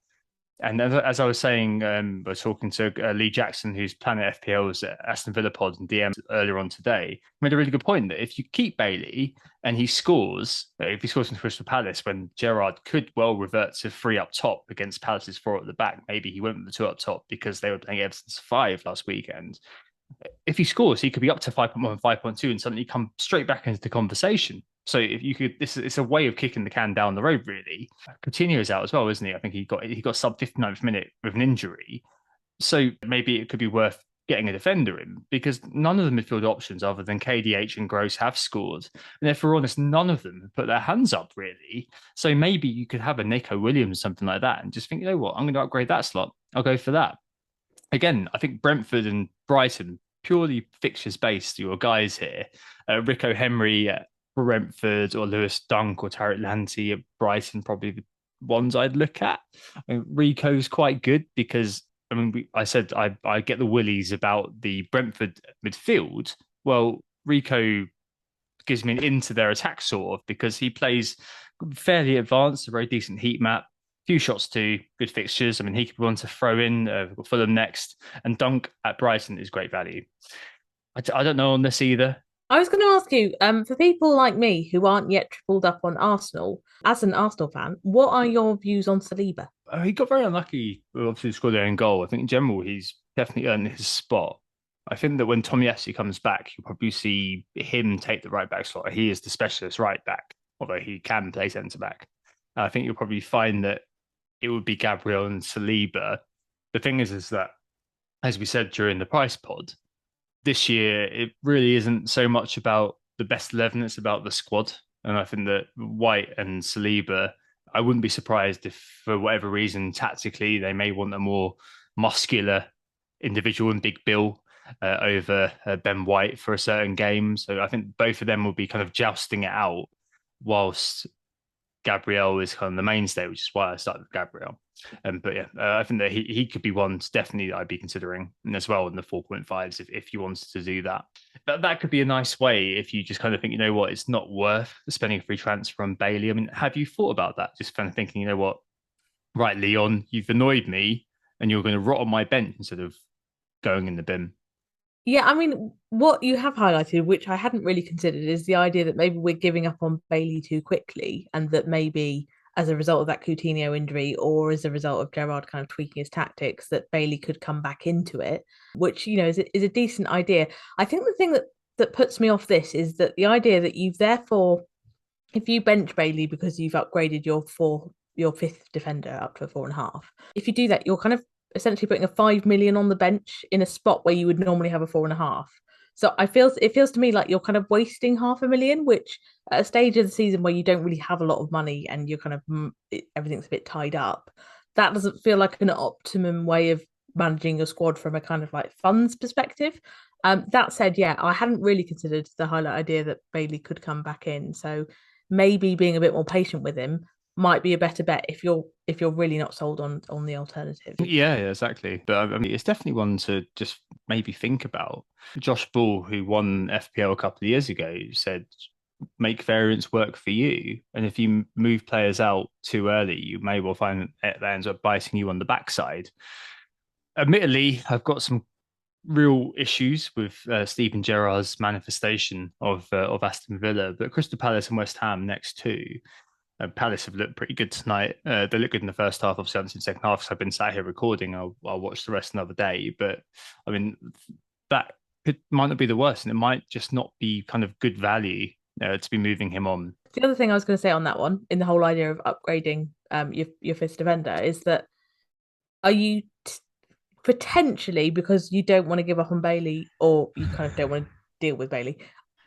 And as I was saying, we're talking to Lee Jackson, who's Planet FPL's Aston Villa pod and DM earlier on today, made a really good point that if you keep Bailey and he scores, if he scores in Crystal Palace, when Gerrard could well revert to 3 up top against Palace's 4 at the back, maybe he went with the 2 up top because they were playing Everton's 5 last weekend. If he scores, he could be up to 5.1, 5.2 and suddenly come straight back into the conversation. So if you could, it's a way of kicking the can down the road, really. Coutinho's out as well, isn't he? I think he got sub 59th minute with an injury. So maybe it could be worth getting a defender in, because none of the midfield options other than KDH and Gross have scored. And if we're honest, none of them have put their hands up, really. So maybe you could have a Nico Williams, something like that, and just think, you know what, I'm going to upgrade that slot. I'll go for that. Again, I think Brentford and Brighton, purely fixtures based, your guys here. Rico Henry at Brentford, or Lewis Dunk or Tarek Lanty at Brighton, probably the ones I'd look at. I mean, Rico's quite good because, I mean, I said I get the willies about the Brentford midfield. Well, Rico gives me an into their attack, sort of, because he plays fairly advanced, a very decent heat map, few shots too, good fixtures. I mean, he could be one to throw in. We've got Fulham next, and Dunk at Brighton is great value. I don't know on this either. I was going to ask you, for people like me who aren't yet tripled up on Arsenal, as an Arsenal fan, what are your views on Saliba? He got very unlucky. Obviously, scored their own goal. I think in general, he's definitely earned his spot. I think that when Tomiyasu comes back, you'll probably see him take the right back slot. He is the specialist right back, although he can play centre back. I think you'll probably find that it would be Gabriel and Saliba. The thing is that, as we said during the price pod, this year it really isn't so much about the best 11, it's about the squad. And I think that White and Saliba I wouldn't be surprised if, for whatever reason, tactically, they may want a more muscular individual and Big Bill over Ben White for a certain game. So I think both of them will be kind of jousting it out, whilst Gabriel is kind of the mainstay, which is why I started with Gabriel. But yeah, I think that he could be one definitely that I'd be considering as well in the 4.5s if you wanted to do that. But that could be a nice way if you just kind of think, you know what, it's not worth spending a free transfer on Bailey. I mean, have you thought about that? Just kind of thinking, you know what, right, Leon, you've annoyed me and you're going to rot on my bench instead of going in the bin. Yeah, I mean, what you have highlighted, which I hadn't really considered, is the idea that maybe we're giving up on Bailey too quickly, and that maybe as a result of that Coutinho injury, or as a result of Gerrard kind of tweaking his tactics, that Bailey could come back into it, which is a decent idea. I think the thing that puts me off this is that the idea that you've therefore, if you bench Bailey because you've upgraded your fifth defender up to a 4.5, if you do that, you're kind of essentially putting a 5 million on the bench in a spot where you would normally have a 4.5. So it feels to me like you're kind of wasting 500,000, which at a stage of the season where you don't really have a lot of money and you're kind of everything's a bit tied up, that doesn't feel like an optimum way of managing your squad from a kind of like funds perspective. That said, yeah, I hadn't really considered the highlight idea that Bailey could come back in. So maybe being a bit more patient with him might be a better bet if you're really not sold on the alternative. Yeah, exactly. But I mean, it's definitely one to just maybe think about. Josh Ball, who won FPL a couple of years ago, said make variants work for you. And if you move players out too early, you may well find that ends up biting you on the backside. Admittedly, I've got some real issues with Steven Gerrard's manifestation of Aston Villa, but Crystal Palace and West Ham next two. Palace have looked pretty good tonight. They looked good in the first half. Obviously, I haven't seen the second half because I've been sat here recording. I'll watch the rest another day. But I mean, that might not be the worst, and it might just not be kind of good value to be moving him on. The other thing I was going to say on that one, in the whole idea of upgrading your fifth defender, is that are you potentially, because you don't want to give up on Bailey, or you kind of don't want to deal with Bailey,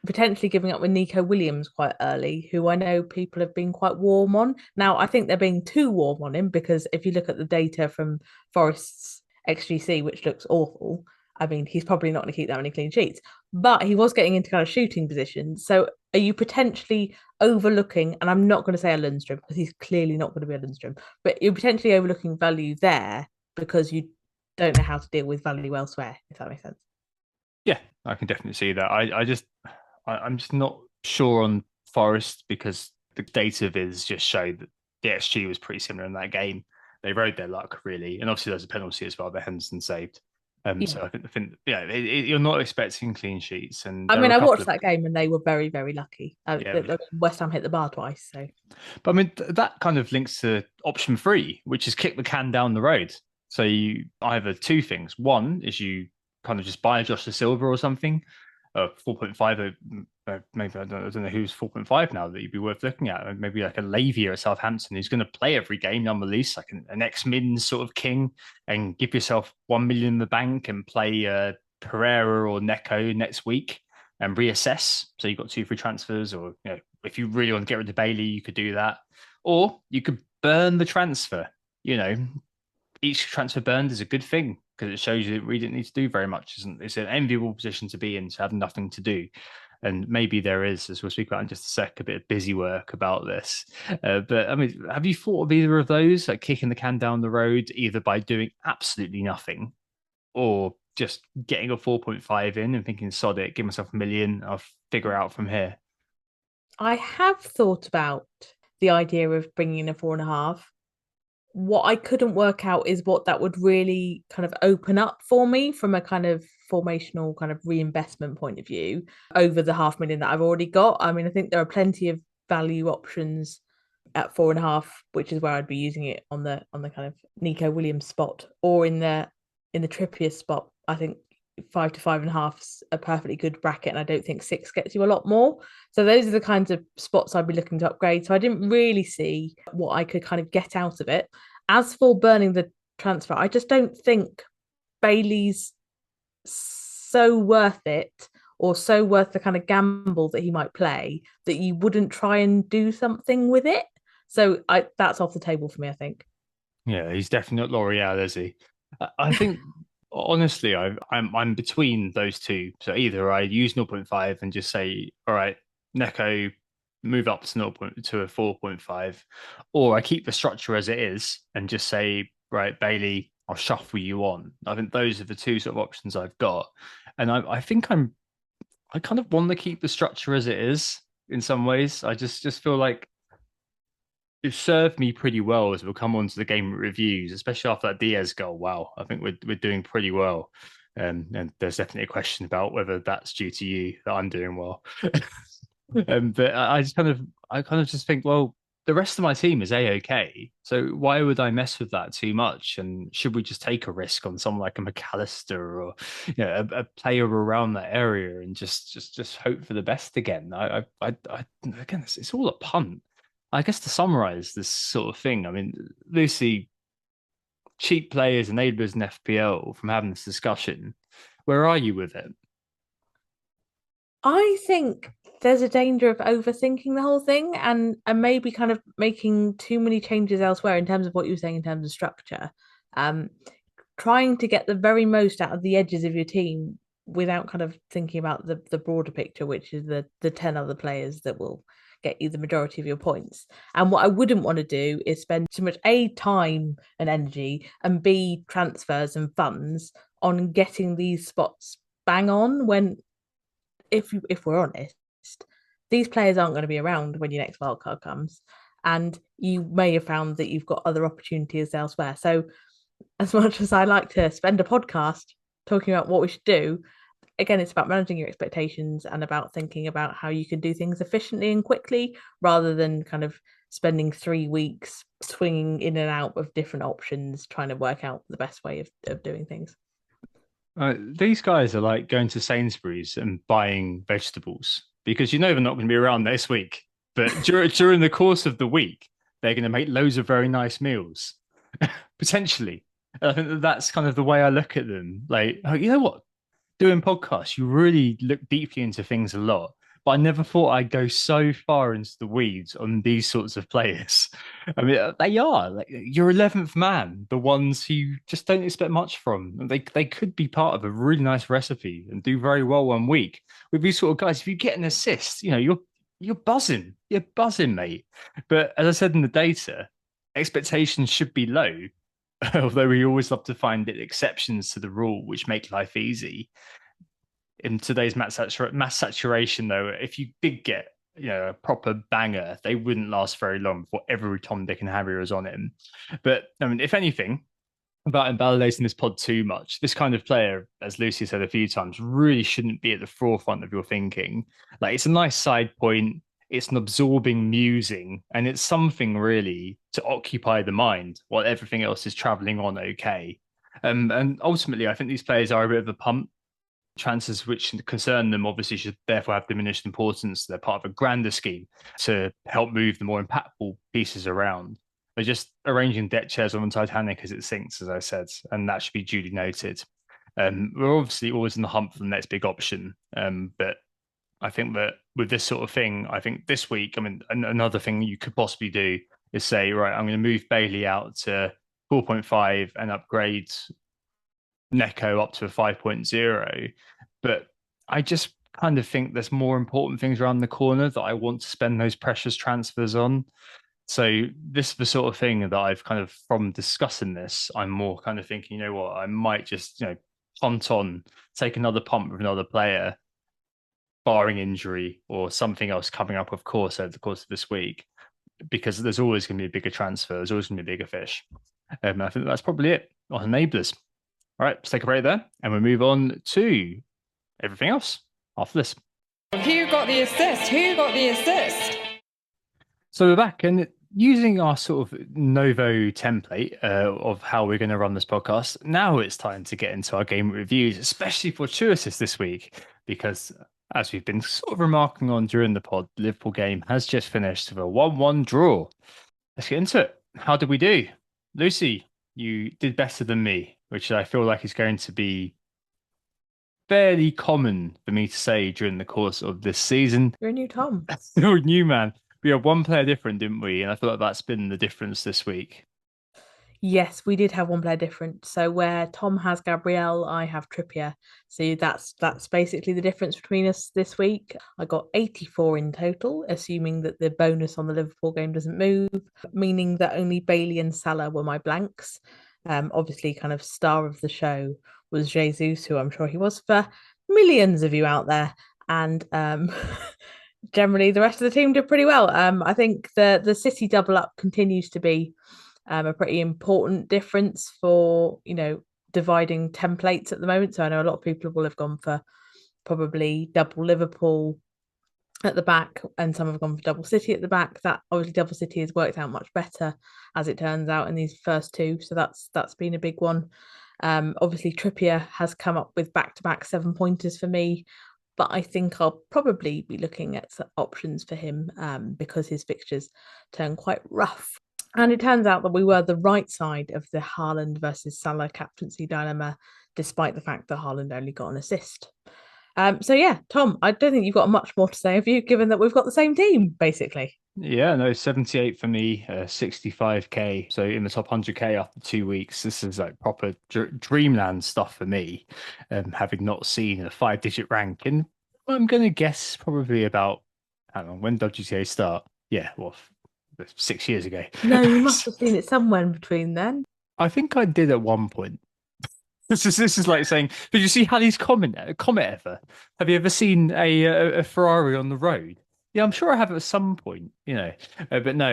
potentially giving up with Nico Williams quite early, who I know people have been quite warm on. Now, I think they're being too warm on him because if you look at the data from Forest's XGC, which looks awful, I mean, he's probably not going to keep that many clean sheets, but he was getting into kind of shooting positions. So are you potentially overlooking, and I'm not going to say a Lundstrom because he's clearly not going to be a Lundstrom, but you're potentially overlooking value there because you don't know how to deal with value elsewhere, if that makes sense. Yeah, I can definitely see that. I'm just not sure on Forest because the data viz just showed that the XG was pretty similar in that game. They rode their luck really, and obviously there's a penalty as well that Henderson saved. Yeah. So I think you're not expecting clean sheets. And I mean, I watched that game and they were very, very lucky. Yeah. West Ham hit the bar twice. So, But I mean, that kind of links to option 3, which is kick the can down the road. So you either two things. One is you kind of just buy a Josh Silva or something, 4.5. Maybe I don't know who's 4.5 now that you'd be worth looking at. Maybe like a Lavia at Southampton who's going to play every game nonetheless, like an ex-min sort of king, and give yourself 1 million in the bank and play Pereira or Neco next week and reassess. So you've got 2 free transfers, or if you really want to get rid of Bailey, you could do that, or you could burn the transfer. Each transfer burned is a good thing because it shows you that we didn't need to do very much. It's an enviable position to be in, to have nothing to do. And maybe there is, as we'll speak about in just a sec, a bit of busy work about this. But I mean, have you thought of either of those, like kicking the can down the road, either by doing absolutely nothing or just getting a 4.5 in and thinking, sod it, give myself 1 million, I'll figure out from here? I have thought about the idea of bringing in a 4.5. What I couldn't work out is what that would really kind of open up for me from a kind of formational kind of reinvestment point of view over the 500,000 that I've already got. I mean, I think there are plenty of value options at 4.5, which is where I'd be using it on the kind of Nico Williams spot, or in the Trippier spot. I think 5 to 5.5 is a perfectly good bracket, and I don't think 6 gets you a lot more. So those are the kinds of spots I'd be looking to upgrade. So I didn't really see what I could kind of get out of it. As for burning the transfer, I just don't think Bailey's so worth it, or so worth the kind of gamble that he might play, that you wouldn't try and do something with it. So that's off the table for me, I think. Yeah, he's definitely not L'Oreal, is he? I think honestly, I'm between those two. So either I use zero point 0.5 and just say, all right, Neko, move up to to a 4.5, or I keep the structure as it is and just say, right, Bailey, I'll shuffle you on. I think those are the two sort of options I've got, and I think I kind of want to keep the structure as it is in some ways. I just feel like it served me pretty well as we'll come on to the game reviews, especially after that Diaz goal. Wow, I think we're doing pretty well. And there's definitely a question about whether that's due to you that I'm doing well. But I kind of just think, well, the rest of my team is a-okay. So why would I mess with that too much? And should we just take a risk on someone like a McAllister or a player around that area and just hope for the best again? Again, it's all a punt. I guess to summarize this sort of thing, I mean, Lucy, cheap players enablers in FPL from having this discussion. Where are you with it? I think there's a danger of overthinking the whole thing and maybe kind of making too many changes elsewhere in terms of what you were saying in terms of structure. Um, Trying to get the very most out of the edges of your team without kind of thinking about the broader picture, which is the 10 other players that will get you the majority of your points. And what I wouldn't want to do is spend too much A, time and energy, and B, transfers and funds on getting these spots bang on when if we're honest, these players aren't going to be around when your next wildcard comes. And you may have found that you've got other opportunities elsewhere. So as much as I like to spend a podcast talking about what we should do, again, it's about managing your expectations and about thinking about how you can do things efficiently and quickly rather than kind of spending 3 weeks swinging in and out of different options, trying to work out the best way of doing things. These guys are like going to Sainsbury's and buying vegetables because you know they're not going to be around this week. But during the course of the week, they're going to make loads of very nice meals, potentially. And I think that's kind of the way I look at them. Like, oh, you know what? Doing podcasts, you really look deeply into things a lot. But I never thought I'd go so far into the weeds on these sorts of players. I mean, they are like your 11th man, the ones who you just don't expect much from. They could be part of a really nice recipe and do very well 1 week. With these sort of guys, if you get an assist, you're buzzing, mate. But as I said in the data, expectations should be low. Although we always love to find exceptions to the rule, which make life easy. In today's mass saturation, though, if you did get a proper banger, they wouldn't last very long before every Tom, Dick, and Harry was on him. But I mean, if anything, about invalidating this pod too much, this kind of player, as Lucy said a few times, really shouldn't be at the forefront of your thinking. Like, it's a nice side point, it's an absorbing musing, and it's something really to occupy the mind while everything else is traveling on okay. And ultimately, I think these players are a bit of a pump. Transfers which concern them obviously should therefore have diminished importance. They're part of a grander scheme to help move the more impactful pieces around. They're just arranging deck chairs on the Titanic as it sinks, as I said, and that should be duly noted. We're obviously always in the hunt for the next big option, but I think that with this sort of thing, I think this week, I mean, another thing you could possibly do is say, right, I'm going to move Bailey out to 4.5 and upgrade Neko up to a 5.0. But I just kind of think there's more important things around the corner that I want to spend those precious transfers on. So this is the sort of thing that I've kind of, from discussing this, I'm more kind of thinking, you know what, I might just, punt on, take another pump with another player, barring injury or something else coming up, of course, over the course of this week, because there's always going to be a bigger transfer. There's always going to be a bigger fish. I think that's probably it on enablers. All right, let's take a break there and we'll move on to everything else after this. Who got the assist? Who got the assist? So we're back and using our sort of Novo template of how we're going to run this podcast. Now it's time to get into our game reviews, especially for True Assist this week, because as we've been sort of remarking on during the pod, the Liverpool game has just finished with a 1-1 draw. Let's get into it. How did we do? Lucy, you did better than me, which I feel like is going to be fairly common for me to say during the course of this season. You're a new Tom. You're a new man. we had one player different, didn't we? And I feel like that's been the difference this week. Yes, we did have one player different. So where Tom has Gabrielle, I have Trippier. So that's basically the difference between us this week. I got 84 in total, assuming that the bonus on the Liverpool game doesn't move, meaning that only Bailey and Salah were my blanks. Obviously, kind of star of the show was Jesus, who I'm sure he was for millions of you out there. And generally, the rest of the team did pretty well. I think the City double up continues to be a pretty important difference for, dividing templates at the moment. So I know a lot of people will have gone for probably double Liverpool at the back, and some have gone for double City at the back. That obviously double City has worked out much better as it turns out in these first two. So that's been a big one. Obviously Trippier has come up with back-to-back 7-pointers for me, but I think I'll probably be looking at some options for him because his fixtures turn quite rough. And it turns out that we were the right side of the Haaland versus Salah captaincy dilemma, despite the fact that Haaland only got an assist. So yeah, Tom, I don't think you've got much more to say of you, given that we've got the same team, basically. Yeah, no, 78 for me, 65k. So in the top 100k after 2 weeks. This is like proper dreamland stuff for me, having not seen a 5-digit rank. And I'm going to guess probably about, I don't know, when WGTA start? Yeah, well, 6 years ago. No, you must have seen it somewhere in between then. I think I did at one point. This is like saying, did you see Halley's comet ever? Have you ever seen a Ferrari on the road? Yeah, I'm sure I have at some point, but no,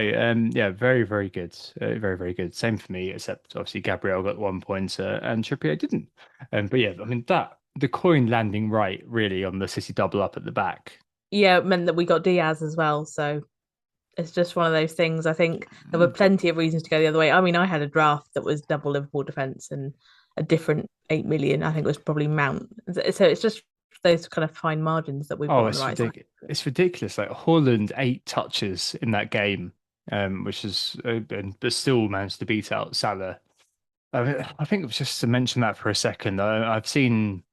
yeah, very, very good, very, very good. Same for me, except obviously Gabriel got 1 point and Trippier didn't. But yeah, I mean the coin landing right really on the City double up at the back. Yeah, it meant that we got Diaz as well. So it's just one of those things. I think there were plenty of reasons to go the other way. I mean, I had a draft that was double Liverpool defence and a different 8 million. I think it was probably Mount. So it's just those kind of fine margins that we've got Oh, on the right side. It's ridiculous. Like Haaland 8 touches in that game, which is but still managed to beat out Salah. I think it was just to mention that for a second. I've seen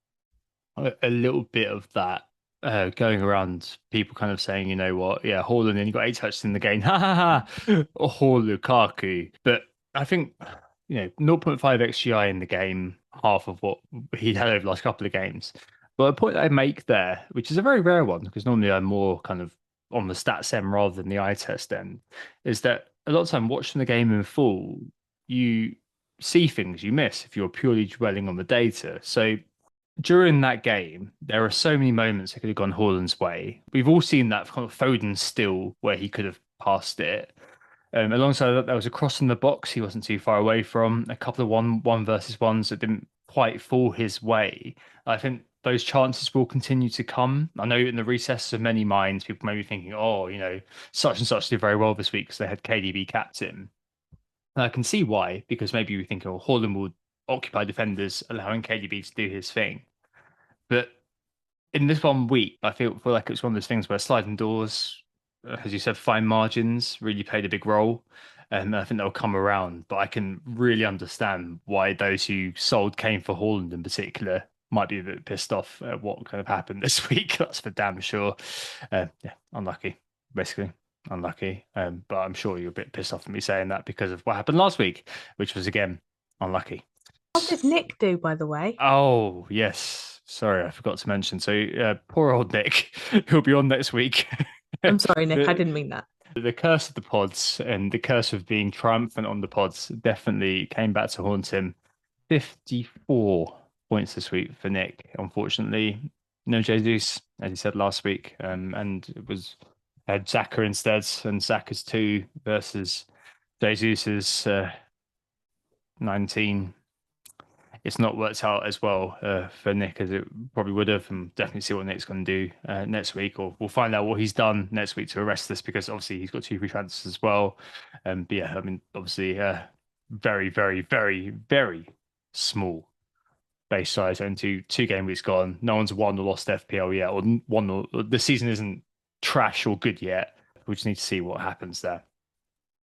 a little bit of that going around. People kind of saying, you know what, yeah, Haaland only got 8 touches in the game, ha ha ha, or Lukaku. But I think zero point 0.5 XGI in the game, half of what he'd had over the last couple of games. But a point I make there, which is a very rare one, because normally I'm more kind of on the stats end rather than the eye test end, is that a lot of time watching the game in full, you see things you miss if you're purely dwelling on the data. So during that game, there are so many moments that could have gone Haaland's way. We've all seen that kind of Foden still where he could have passed it. Alongside that, there was a cross in the box he wasn't too far away from. A couple of one versus ones that didn't quite fall his way. I think those chances will continue to come. I know in the recesses of many minds, people may be thinking, oh, such and such did very well this week because they had KDB captain. And I can see why, because maybe we think, oh, Haaland will occupy defenders, allowing KDB to do his thing. But in this 1 week, I feel like it's one of those things where sliding doors, as you said, fine margins really played a big role. And I think they'll come around. But I can really understand why those who sold Kane for Haaland in particular might be a bit pissed off at what kind of happened this week. That's for damn sure. Yeah, unlucky, basically. Unlucky. But I'm sure you're a bit pissed off at me saying that because of what happened last week, which was, again, unlucky. What did Nick do, by the way? Oh, yes. Sorry, I forgot to mention. So, poor old Nick, he'll be on next week. I'm sorry, Nick, I didn't mean that. The curse of the pods and the curse of being triumphant on the pods definitely came back to haunt him. 54 points this week for Nick, unfortunately. No Jesus, as he said last week. And it was had Xhaka instead, and Xhaka's 2 versus Jesus's 19. It's not worked out as well for Nick as it probably would have, and definitely see what Nick's going to do next week, or we'll find out what he's done next week to arrest this, because obviously he's got 2 free transfers as well. But yeah, I mean, obviously, very, very, very, very small base size, and two game weeks gone. No one's won or lost FPL yet, or the season isn't trash or good yet. We just need to see what happens there.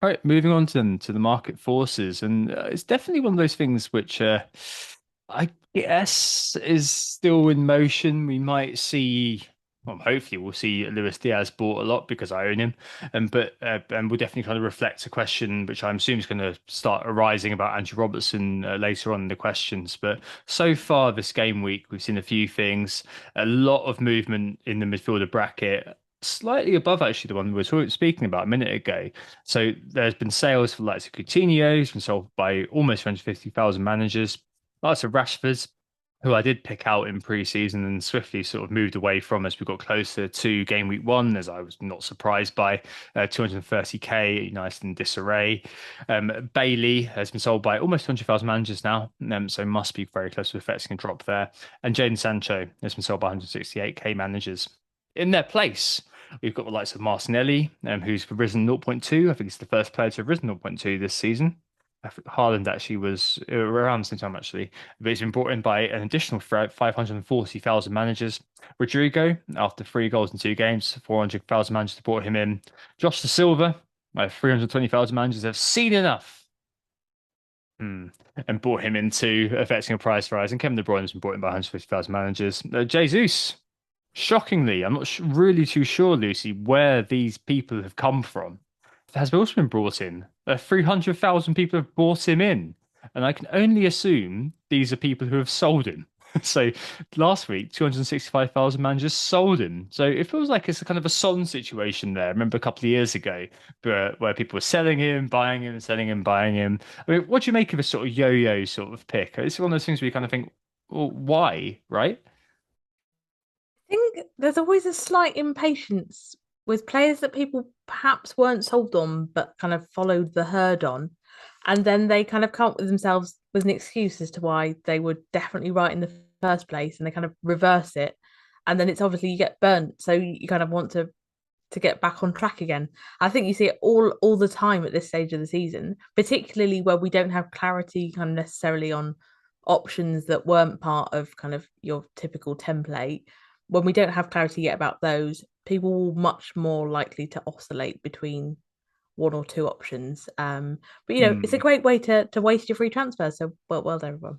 All right, moving on to the market forces, and it's definitely one of those things which I guess is still in motion. We might see well, hopefully we'll see Luis Diaz bought a lot because I own him, and we'll definitely kind of reflect a question which I'm assuming is going to start arising about Andrew Robertson later on in the questions. But so far this game week, we've seen a few things, a lot of movement in the midfielder bracket. Slightly above actually the one we were speaking about a minute ago. So there's been sales for likes of Coutinho, who's been sold by almost 250,000 managers. Lots of Rashfords, who I did pick out in pre-season and swiftly sort of moved away from as we got closer to game week 1, as I was not surprised by 230k United in disarray. Bailey has been sold by almost 200,000 managers now, so must be very close to affecting a drop there. And Jadon Sancho has been sold by 168k managers. In their place, we've got the likes of Martinelli, who's risen 0.2. I think he's the first player to have risen 0.2 this season. Haaland actually was around the same time, actually, but he's been brought in by an additional 540,000 managers. Rodrigo, after 3 goals in 2 games, 400,000 managers brought him in. Josh Da Silva, 320,000 managers have seen enough and brought him into affecting a price rise. And Kevin De Bruyne has been brought in by 150,000 managers. Jesus, shockingly, I'm not really too sure, Lucy, where these people have come from. Has also been brought in. 300,000 people have bought him in. And I can only assume these are people who have sold him. So last week, 265,000 managers sold him. So it feels like it's a kind of a Son situation there. I remember a couple of years ago where people were selling him, buying him, selling him, buying him. I mean, what do you make of a sort of yo-yo sort of pick? It's one of those things where you kind of think, well, why, right? I think there's always a slight impatience with players that people perhaps weren't sold on, but kind of followed the herd on. And then they kind of come up with themselves with an excuse as to why they were definitely right in the first place, and they kind of reverse it. And then it's obviously you get burnt. So you kind of want to get back on track again. I think you see it all the time at this stage of the season, particularly where we don't have clarity kind of necessarily on options that weren't part of kind of your typical template. When we don't have clarity yet about those, people will much more likely to oscillate between 1 or 2 options. But it's a great way to waste your free transfer. So well done, everyone.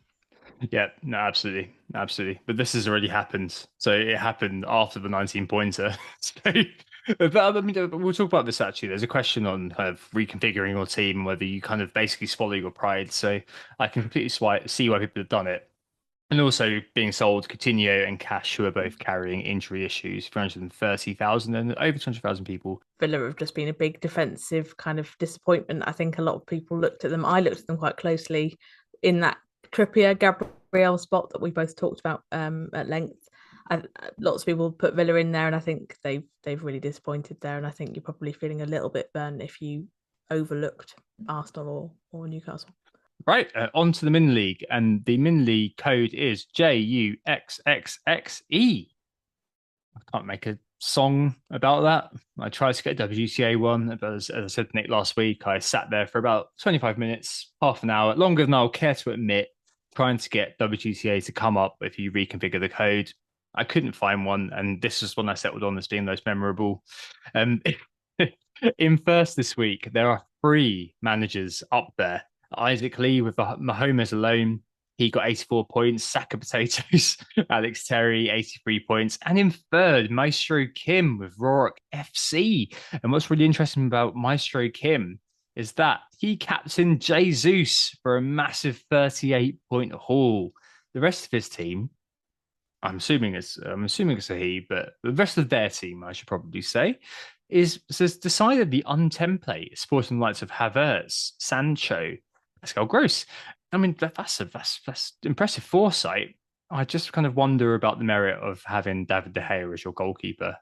Yeah, no, absolutely, absolutely. But this has already happened. So it happened after the 19-pointer. So, but I mean, we'll talk about this actually. There's a question on kind of reconfiguring your team, whether you kind of basically swallow your pride. So I can completely see why people have done it. And also being sold, Coutinho and Cash, who are both carrying injury issues, 330,000 and over 200,000 people. Villa have just been a big defensive kind of disappointment. I think a lot of people looked at them. I looked at them quite closely in that Trippier Gabriel spot that we both talked about at length. Lots of people put Villa in there, and I think they've really disappointed there. And I think you're probably feeling a little bit burnt if you overlooked Arsenal or Newcastle. Right, on to the Min League, and the Min League code is JUXXXE. I can't make a song about that. I tried to get a WGTA one, but as I said to Nick last week, I sat there for about 25 minutes, half an hour, longer than I'll care to admit, trying to get WGTA to come up if you reconfigure the code. I couldn't find one, and this is one I settled on as being most memorable. In first this week, there are 3 managers up there. Isaac Lee with Mahomes alone, he got 84 points. Saka Potatoes, Alex Terry, 83 points. And in third, Maestro Kim with Rorik FC. And what's really interesting about Maestro Kim is that he captained Jesus for a massive 38-point haul. The rest of his team, I'm assuming it's a he, but the rest of their team, I should probably say, has decided the untemplate, sporting lights of Havertz, Sancho, Pascal Gross. I mean, that's impressive foresight. I just kind of wonder about the merit of having David De Gea as your goalkeeper,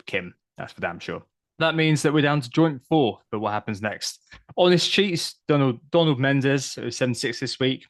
Kim. That's for damn sure. That means that we're down to joint 4 for what happens next. Honest Cheats, Donald Mendes, 76 this week,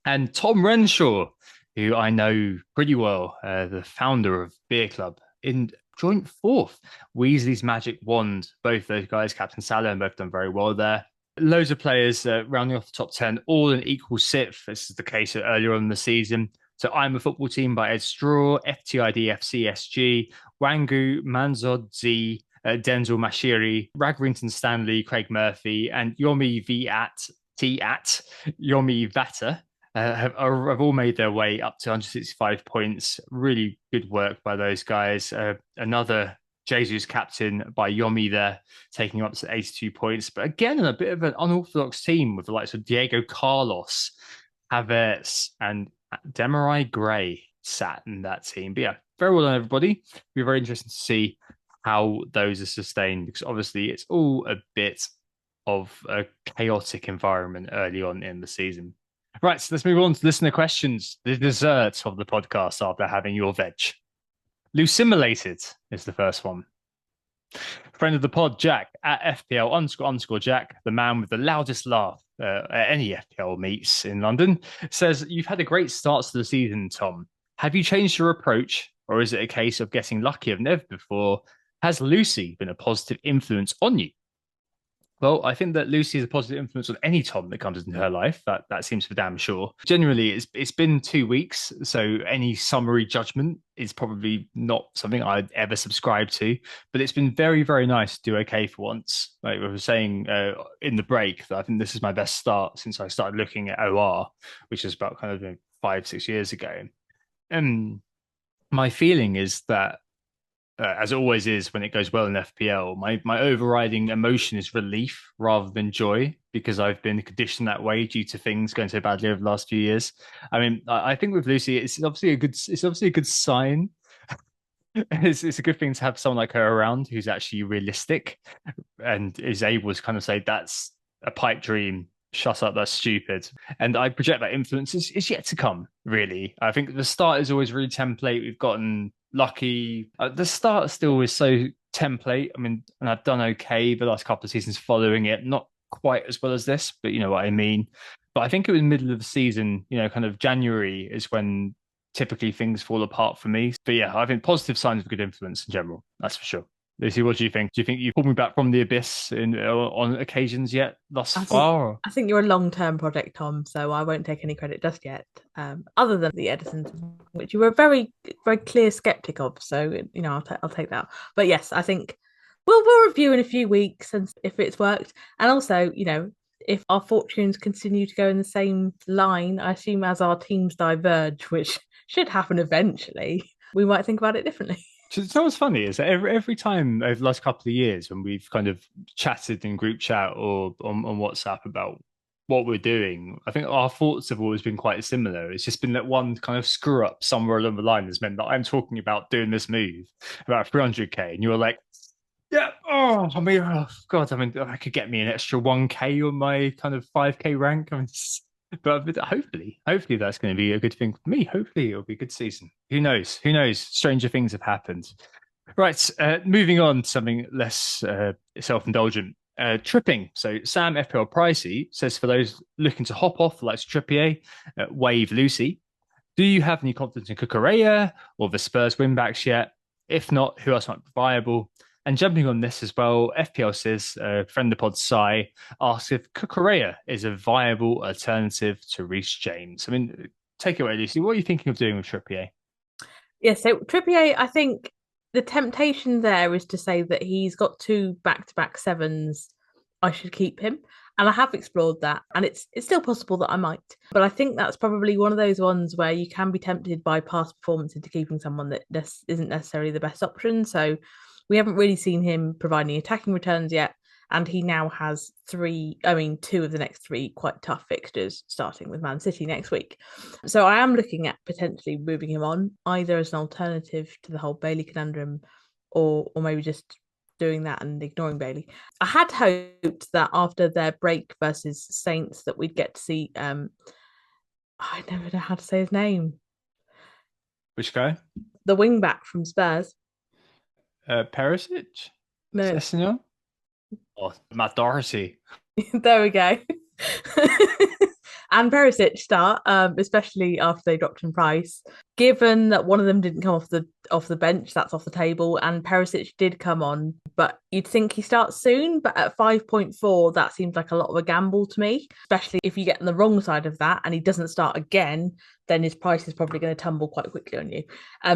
and Tom Renshaw, who I know pretty well, the founder of Beer Club, in joint 4th. Weasley's Magic Wand, both those guys, Captain Salah, and both done very well there. Loads of players rounding off the top 10, all in equal sixth. This is the case earlier on in the season. So I'm a Football Team by Ed Straw, FTID FCSG, Wangu, Manzod Z, Denzel Mashiri, Ragrington Stanley, Craig Murphy, and Yomi V at T at Yomi Vata. have all made their way up to 165 points. Really good work by those guys. Another Jesus captain by Yomi there, taking up to 82 points. But again, a bit of an unorthodox team with the likes of Diego Carlos, Havertz, and Demarai Gray sat in that team. But yeah, very well done, everybody. It'll be very interesting to see how those are sustained, because obviously it's all a bit of a chaotic environment early on in the season. Right, so let's move on to listener questions, the dessert of the podcast after having your veg. Lucimulated is the first one. Friend of the pod, Jack, at FPL _ Jack, the man with the loudest laugh at any FPL meets in London, says, you've had a great start to the season, Tom. Have you changed your approach, or is it a case of getting luckier than ever before? Has Lucy been a positive influence on you? Well, I think that Lucy is a positive influence on any Tom that comes into her life. That seems for damn sure. Generally, it's been 2 weeks, so any summary judgment is probably not something I'd ever subscribe to. But it's been very, very nice to do okay for once. Like I was saying in the break, that I think this is my best start since I started looking at OR, which is about kind of 5-6 years ago. And my feeling is that, as it always is when it goes well in FPL, my overriding emotion is relief rather than joy, because I've been conditioned that way due to things going so badly over the last few years. I mean, I think with Lucy, it's obviously a good sign. It's a good thing to have someone like her around who's actually realistic and is able to kind of say, that's a pipe dream. Shut up, that's stupid. And I project that influence is yet to come, really. I think the start is always really template. We've gotten lucky. The start still is so template. I mean, and I've done okay the last couple of seasons following it. Not quite as well as this, but you know what I mean. But I think it was middle of the season, kind of January is when typically things fall apart for me. But yeah, I think positive signs of good influence in general. That's for sure. Lucy, what do you think? Do you think you've pulled me back from the abyss on occasions yet thus far? I think you're a long-term project, Tom, so I won't take any credit just yet. Other than the Edisons, which you were a very, very clear skeptic of. So, I'll take that. But yes, I think we'll review in a few weeks and if it's worked. And also, if our fortunes continue to go in the same line, I assume as our teams diverge, which should happen eventually, we might think about it differently. So what's funny is that every time over the last couple of years when we've kind of chatted in group chat or on WhatsApp about what we're doing, I think our thoughts have always been quite similar. It's just been that one kind of screw up somewhere along the line has meant that I'm talking about doing this move about 300k, and you're like, yeah, oh God, I could get me an extra 1k on my kind of 5k rank. But hopefully that's going to be a good thing for me. Hopefully it'll be a good season. Who knows? Stranger things have happened. Right, moving on to something less self-indulgent. Tripping. So Sam FPL Pricey says, for those looking to hop off like Trippier, wave Lucy. Do you have any confidence in Cucurella or the Spurs win-backs yet? If not, who else might be viable? And jumping on this as well, FPL says, friend of the pod Sai asks if Cucurella is a viable alternative to Reece James. I mean, take it away, Lucy. What are you thinking of doing with Trippier? Yeah, so Trippier, I think the temptation there is to say that he's got 2 back-to-back 7s. I should keep him. And I have explored that, and it's still possible that I might. But I think that's probably one of those ones where you can be tempted by past performance into keeping someone that isn't necessarily the best option. So we haven't really seen him provide any attacking returns yet, and he now has 2 of the next 3 quite tough fixtures, starting with Man City next week. So I am looking at potentially moving him on, either as an alternative to the whole Bailey conundrum, or maybe just doing that and ignoring Bailey. I had hoped that after their break versus Saints that we'd get to see, I never know how to say his name. Which guy? The wing back from Spurs. Perisic? No. Sessegnon? Oh, Matt Doherty. There we go. And Perisic start, especially after they dropped in price. Given that one of them didn't come off the bench, that's off the table, and Perisic did come on, but you'd think he starts soon. But at 5.4, that seems like a lot of a gamble to me, especially if you get on the wrong side of that and he doesn't start again, then his price is probably going to tumble quite quickly on you.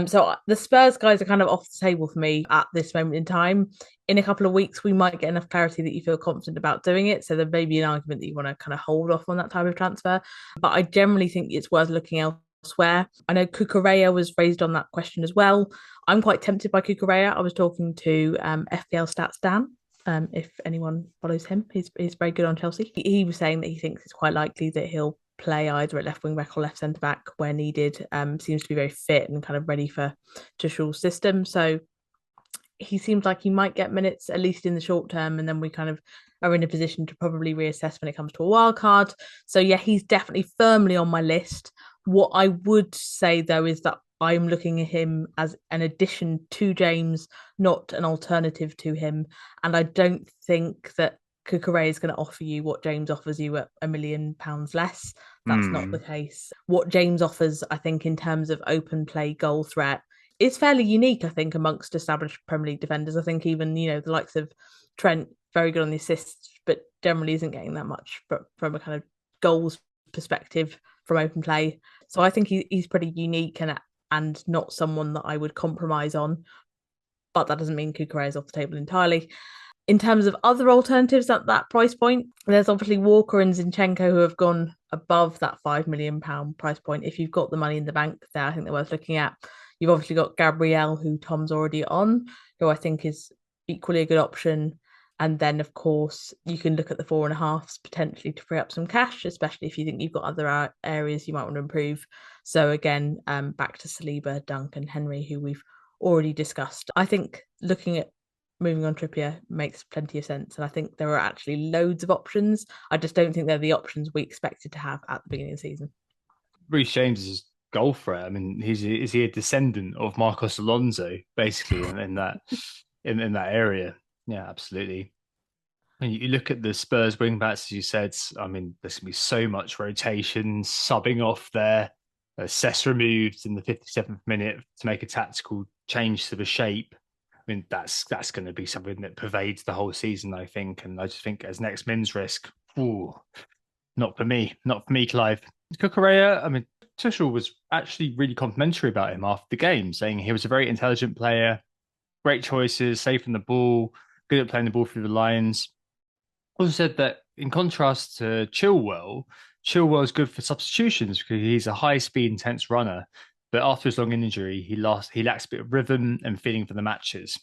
So the Spurs guys are kind of off the table for me at this moment in time. In a couple of weeks, we might get enough clarity that you feel confident about doing it. So there may be an argument that you want to kind of hold off on that type of transfer, but I generally think it's worth looking elsewhere. I know Cucurella was raised on that question as well. I'm quite tempted by Cucurella. I was talking to FPL Stats Dan. If anyone follows him, he's very good on Chelsea. He was saying that he thinks it's quite likely that he'll play either at left wing back or left centre back where needed. Seems to be very fit and kind of ready for Tuchel's system. So he seems like he might get minutes at least in the short term, and then we kind of are in a position to probably reassess when it comes to a wild card. So yeah, he's definitely firmly on my list. What I would say though is that I'm looking at him as an addition to James, not an alternative to him. And I don't think that Cucurella is going to offer you what James offers you at £1 million less. That's not the case. What James offers, I think, in terms of open play goal threat, is fairly unique, I think, amongst established Premier League defenders. I think even, the likes of Trent, very good on the assists, but generally isn't getting that much from a kind of goals perspective from open play. So I think he's pretty unique and not someone that I would compromise on. But that doesn't mean Cucurella is off the table entirely. In terms of other alternatives at that price point, there's obviously Walker and Zinchenko who have gone above that £5 million price point. If you've got the money in the bank there, I think they're worth looking at. You've obviously got Gabriel, who Tom's already on, who I think is equally a good option. And then, of course, you can look at the 4.5s potentially to free up some cash, especially if you think you've got other areas you might want to improve. So again, back to Saliba, Dunk and Henry, who we've already discussed. I think looking at moving on Trippier makes plenty of sense. And I think there are actually loads of options. I just don't think they're the options we expected to have at the beginning of the season. Reece James is goal threat. I mean, is he a descendant of Marcos Alonso, basically, in that area? Yeah, absolutely. And you look at the Spurs wing backs, as you said. I mean, there's gonna be so much rotation, subbing off there. Cess removed in the 57th minute to make a tactical change to the shape. I mean, that's going to be something that pervades the whole season, I think. And I just think as next min's risk, not for me, Clive. Cucurella, I mean, Tuchel was actually really complimentary about him after the game, saying he was a very intelligent player, great choices, safe in the ball, good at playing the ball through the lines. Also said that in contrast to Chilwell's good for substitutions because he's a high-speed, intense runner. But after his long injury, he lacks a bit of rhythm and feeling for the matches.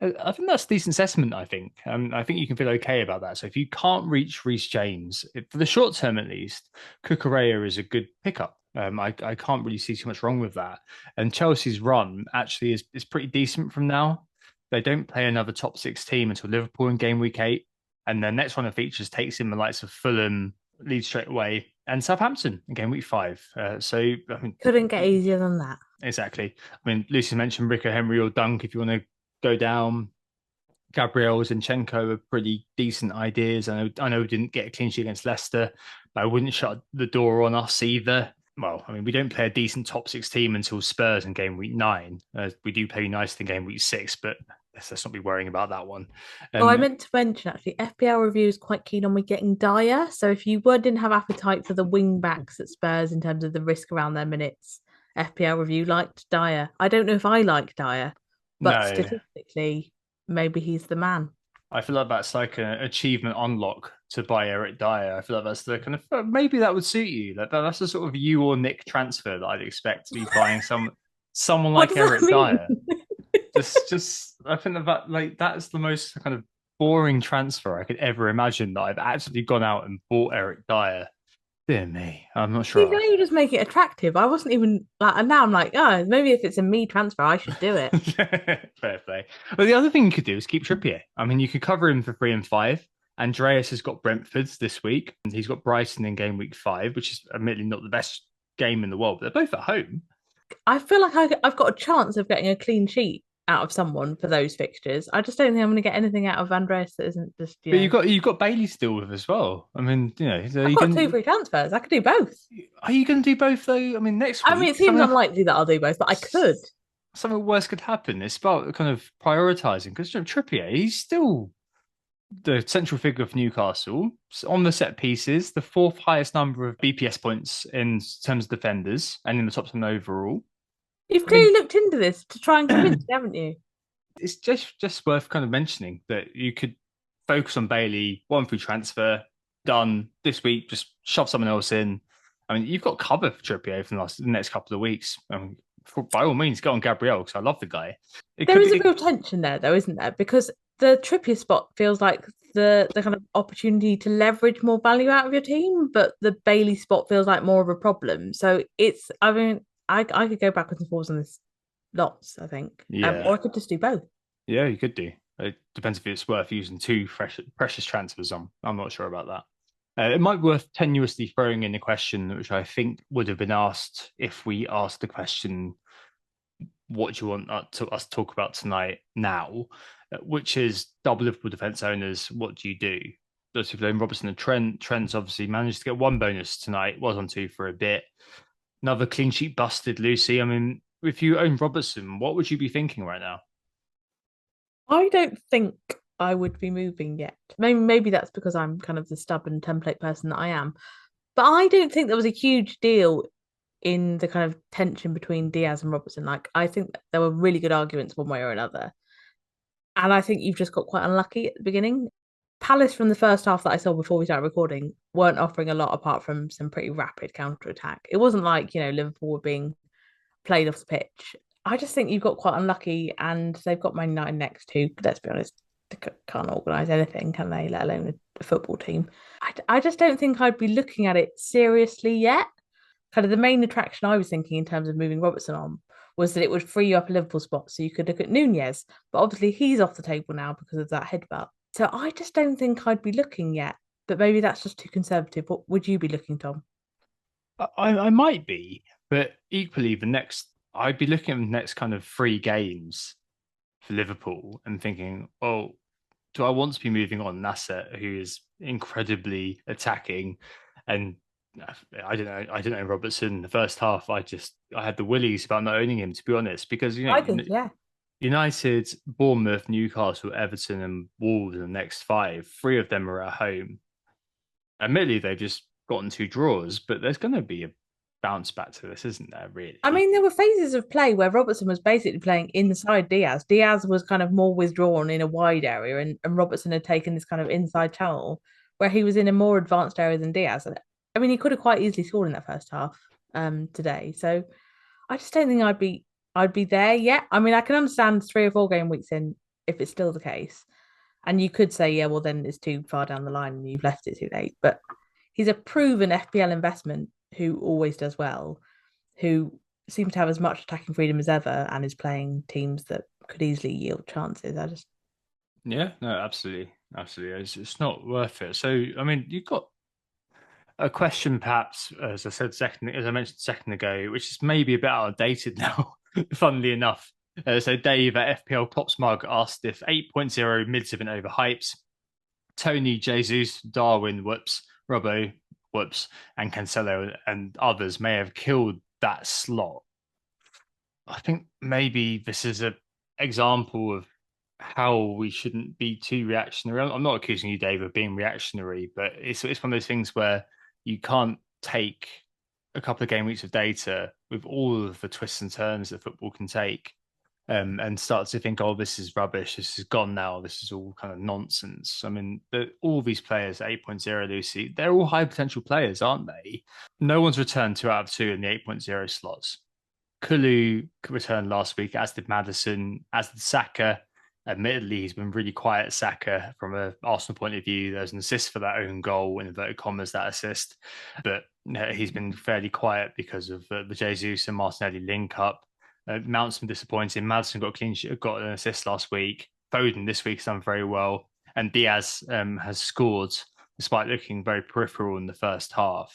I think that's a decent assessment, I think. I think you can feel okay about that. So if you can't reach Reece James, for the short term at least, Cucurella is a good pickup. I can't really see too much wrong with that. And Chelsea's run actually is pretty decent from now. They don't play another top 6 team until Liverpool in game week 8. And their next run of features takes in the likes of Fulham, Leeds straight away, and Southampton in game week 5. So I mean, couldn't get easier than that. Exactly. I mean, Lucy mentioned Rico, Henry, or Dunk if you want to go down. Gabriel, Zinchenko are pretty decent ideas. I know we didn't get a clean sheet against Leicester, but I wouldn't shut the door on us either. Well, I mean, we don't play a decent top 6 team until Spurs in game week 9. We do play United in game week 6, but let's not be worrying about that one. I meant to mention actually, FPL Review is quite keen on me getting Dyer. So if you didn't have appetite for the wing backs at Spurs in terms of the risk around their minutes, FPL Review liked Dyer. I don't know if I like Dyer, but statistically, maybe he's the man. I feel like that's like an achievement unlock to buy Eric Dyer. I feel like that's the kind of maybe that would suit you. That's the sort of you or Nick transfer that I'd expect to be buying someone like Eric Dyer. just I think that's the most kind of boring transfer I could ever imagine that I've actually gone out and bought Eric Dyer. Dear me, I'm not sure. You just make it attractive. I wasn't even like, and now I'm like, oh, maybe if it's a me transfer, I should do it. Fair play. Well, the other thing you could do is keep Trippier. I mean, you could cover him for 3 and 5. Andreas has got Brentford this week, and he's got Brighton in game week 5, which is admittedly not the best game in the world, but they're both at home. I feel like I've got a chance of getting a clean sheet out of someone for those fixtures. I just don't think I'm going to get anything out of Andreas that isn't just. But you've got Bailey still with as well. I mean, I've got 2 free transfers. I could do both. Are you going to do both though? I mean, next week. I mean, it seems unlikely that I'll do both, but I could. Something worse could happen. It's about kind of prioritising because Trippier, he's still the central figure of Newcastle on the set pieces, the 4th highest number of BPS points in terms of defenders, and in the top 10 overall. You've clearly looked into this to try and convince me, haven't you? It's just worth kind of mentioning that you could focus on Bailey, 1 free transfer, done this week. Just shove someone else in. I mean, you've got cover for Trippier for the next couple of weeks. By all means, go on Gabriel because I love the guy. There is a real tension there, though, isn't there? Because the Trippier spot feels like the kind of opportunity to leverage more value out of your team, but the Bailey spot feels like more of a problem. So it's, I mean, I could go backwards and forwards on this lots, I think. Yeah. Or I could just do both. Yeah, you could do. It depends if it's worth using two precious transfers on. I'm not sure about that. It might be worth tenuously throwing in a question, which I think would have been asked if we asked the question, what do you want us to talk about tonight now, which is double Liverpool defence owners, what do you do? Those people own Robertson and Trent. Trent's obviously managed to get one bonus tonight, was on two for a bit. Another clean sheet busted, Lucy. I mean, if you own Robertson, what would you be thinking right now? I don't think I would be moving yet. Maybe that's because I'm kind of the stubborn template person that I am. But I don't think there was a huge deal in the kind of tension between Diaz and Robertson. Like, I think there were really good arguments one way or another. And I think you've just got quite unlucky at the beginning. Palace, from the first half that I saw before we started recording, weren't offering a lot apart from some pretty rapid counter attack. It wasn't like, Liverpool were being played off the pitch. I just think you've got quite unlucky, and they've got Man United next, who, let's be honest, they can't organise anything, can they? Let alone a football team. I just don't think I'd be looking at it seriously yet. Kind of the main attraction I was thinking in terms of moving Robertson on was that it would free you up a Liverpool spot, so you could look at Nunez. But obviously, he's off the table now because of that headbutt. So I just don't think I'd be looking yet. But maybe that's just too conservative. What would you be looking, Tom? I might be, but equally, I'd be looking at the next kind of three games for Liverpool and thinking, oh, do I want to be moving on Nasser, who is incredibly attacking? And I don't know Robertson. The first half, I had the willies about not owning him, to be honest, because I think, yeah. United, Bournemouth, Newcastle, Everton, and Wolves in the next five. Three of them are at home. Admittedly, they've just gotten two draws, but there's going to be a bounce back to this, isn't there, really? I mean, there were phases of play where Robertson was basically playing inside Diaz. Diaz was kind of more withdrawn in a wide area, and Robertson had taken this kind of inside channel where he was in a more advanced area than Diaz. And I mean, he could have quite easily scored in that first half today. So I just don't think I'd be there yet. I mean, I can understand 3 or 4 game weeks in if it's still the case. And you could say, yeah, well, then it's too far down the line and you've left it too late. But he's a proven FPL investment who always does well, who seems to have as much attacking freedom as ever and is playing teams that could easily yield chances. Yeah, no, absolutely. It's not worth it. So, I mean, you've got a question, perhaps, as I mentioned a second ago, which is maybe a bit outdated now, funnily enough. So Dave at FPL Pop Smug asked if 8.0 mids have been overhyped. Tony, Jesus, Darwin, whoops, Robbo, whoops, and Cancelo and others may have killed that slot. I think maybe this is an example of how we shouldn't be too reactionary. I'm not accusing you, Dave, of being reactionary, but it's one of those things where you can't take a couple of game weeks of data with all of the twists and turns that football can take and start to think, oh, this is rubbish. This is gone now. This is all kind of nonsense. I mean, all these players at 8.0, Lucy, they're all high potential players, aren't they? No one's returned 2 out of 2 in the 8.0 slots. Kulu returned last week, as did Maddison, as did Saka. Admittedly, he's been really quiet, Saka, from an Arsenal point of view. There's an assist for that own goal, in inverted commas, that assist. But he's been fairly quiet because of the Jesus and Martinelli link up. Mount's been disappointing. Maddison got got an assist last week. Foden this week has done very well. And Diaz has scored, despite looking very peripheral in the first half.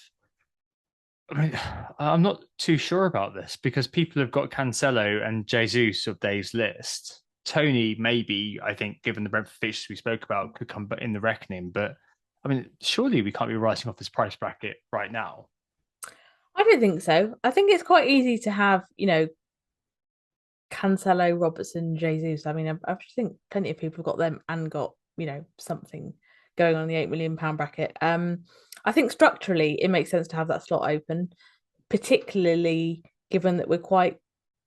I mean, I'm not too sure about this because people have got Cancelo and Jesus of Dave's list. Tony, maybe, I think, given the Brentford fixtures we spoke about, could come in the reckoning. But I mean, surely we can't be writing off this price bracket right now. I don't think so. I think it's quite easy to have, Cancelo, Robertson, Jesus. I mean, I think plenty of people have got them and got, something going on the £8 million bracket. I think structurally it makes sense to have that slot open, particularly given that we're quite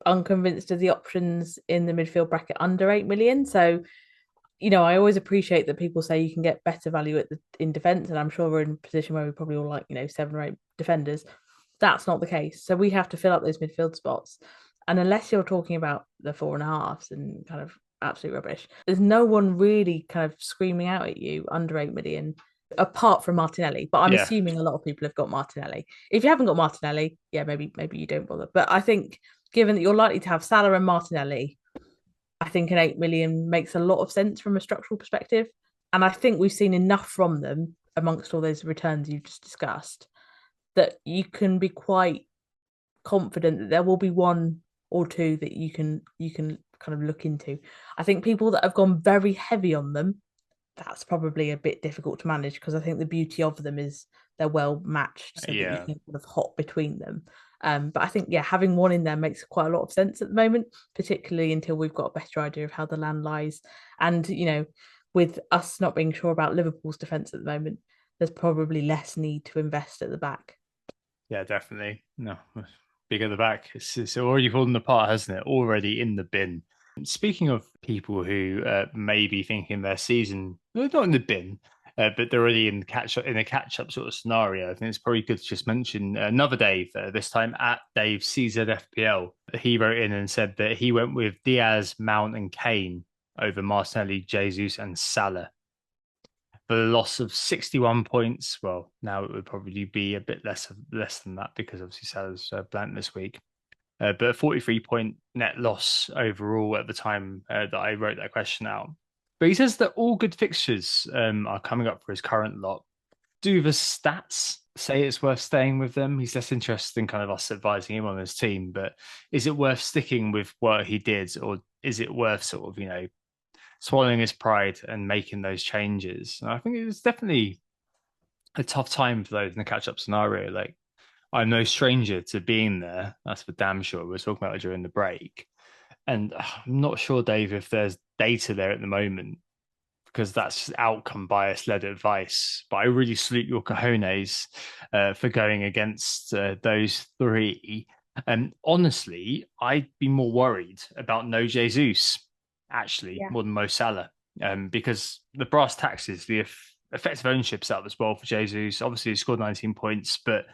unconvinced of the options in the midfield bracket under 8 million. So I always appreciate that people say you can get better value in defense, and I'm sure we're in a position where we probably all like 7 or 8 defenders. That's not the case. So we have to fill up those midfield spots, and unless you're talking about the 4.5s and kind of absolute rubbish, there's no one really kind of screaming out at you under 8 million apart from Martinelli. But I'm assuming a lot of people have got Martinelli. If you haven't got Martinelli, yeah, maybe you don't bother. But I think given that you're likely to have Salah and Martinelli, I think an 8 million makes a lot of sense from a structural perspective. And I think we've seen enough from them amongst all those returns you've just discussed that you can be quite confident that there will be one or two that you can kind of look into. I think people that have gone very heavy on them, that's probably a bit difficult to manage, because I think the beauty of them is they're well matched, so that you can kind of hop between them. But I think, having one in there makes quite a lot of sense at the moment, particularly until we've got a better idea of how the land lies. And, with us not being sure about Liverpool's defence at the moment, there's probably less need to invest at the back. Yeah, definitely. No, big at the back. It's already fallen apart, hasn't it? Already in the bin. Speaking of people who may be thinking their season, well, not in the bin, but they're already in a catch-up sort of scenario, I think it's probably good to just mention another Dave, this time at Dave CZFPL. He wrote in and said that he went with Diaz, Mount, and Kane over Martinelli, Jesus, and Salah. For the loss of 61 points, well, now it would probably be a bit less than that, because obviously Salah's blank this week. But a 43-point net loss overall at the time that I wrote that question out. But he says that all good fixtures are coming up for his current lot. Do the stats say it's worth staying with them? He's less interested in kind of us advising him on his team, but is it worth sticking with what he did, or is it worth sort of, swallowing his pride and making those changes? And I think it's definitely a tough time for those in the catch-up scenario. Like, I'm no stranger to being there. That's for damn sure. We were talking about it during the break. And I'm not sure, Dave, if there's data there at the moment, because that's just outcome bias led advice. But I really salute your cojones for going against those three. And honestly, I'd be more worried about no Jesus, actually, more than Mo Salah, because the brass taxes, the effective ownership's up as well for Jesus. Obviously, he scored 19 points, but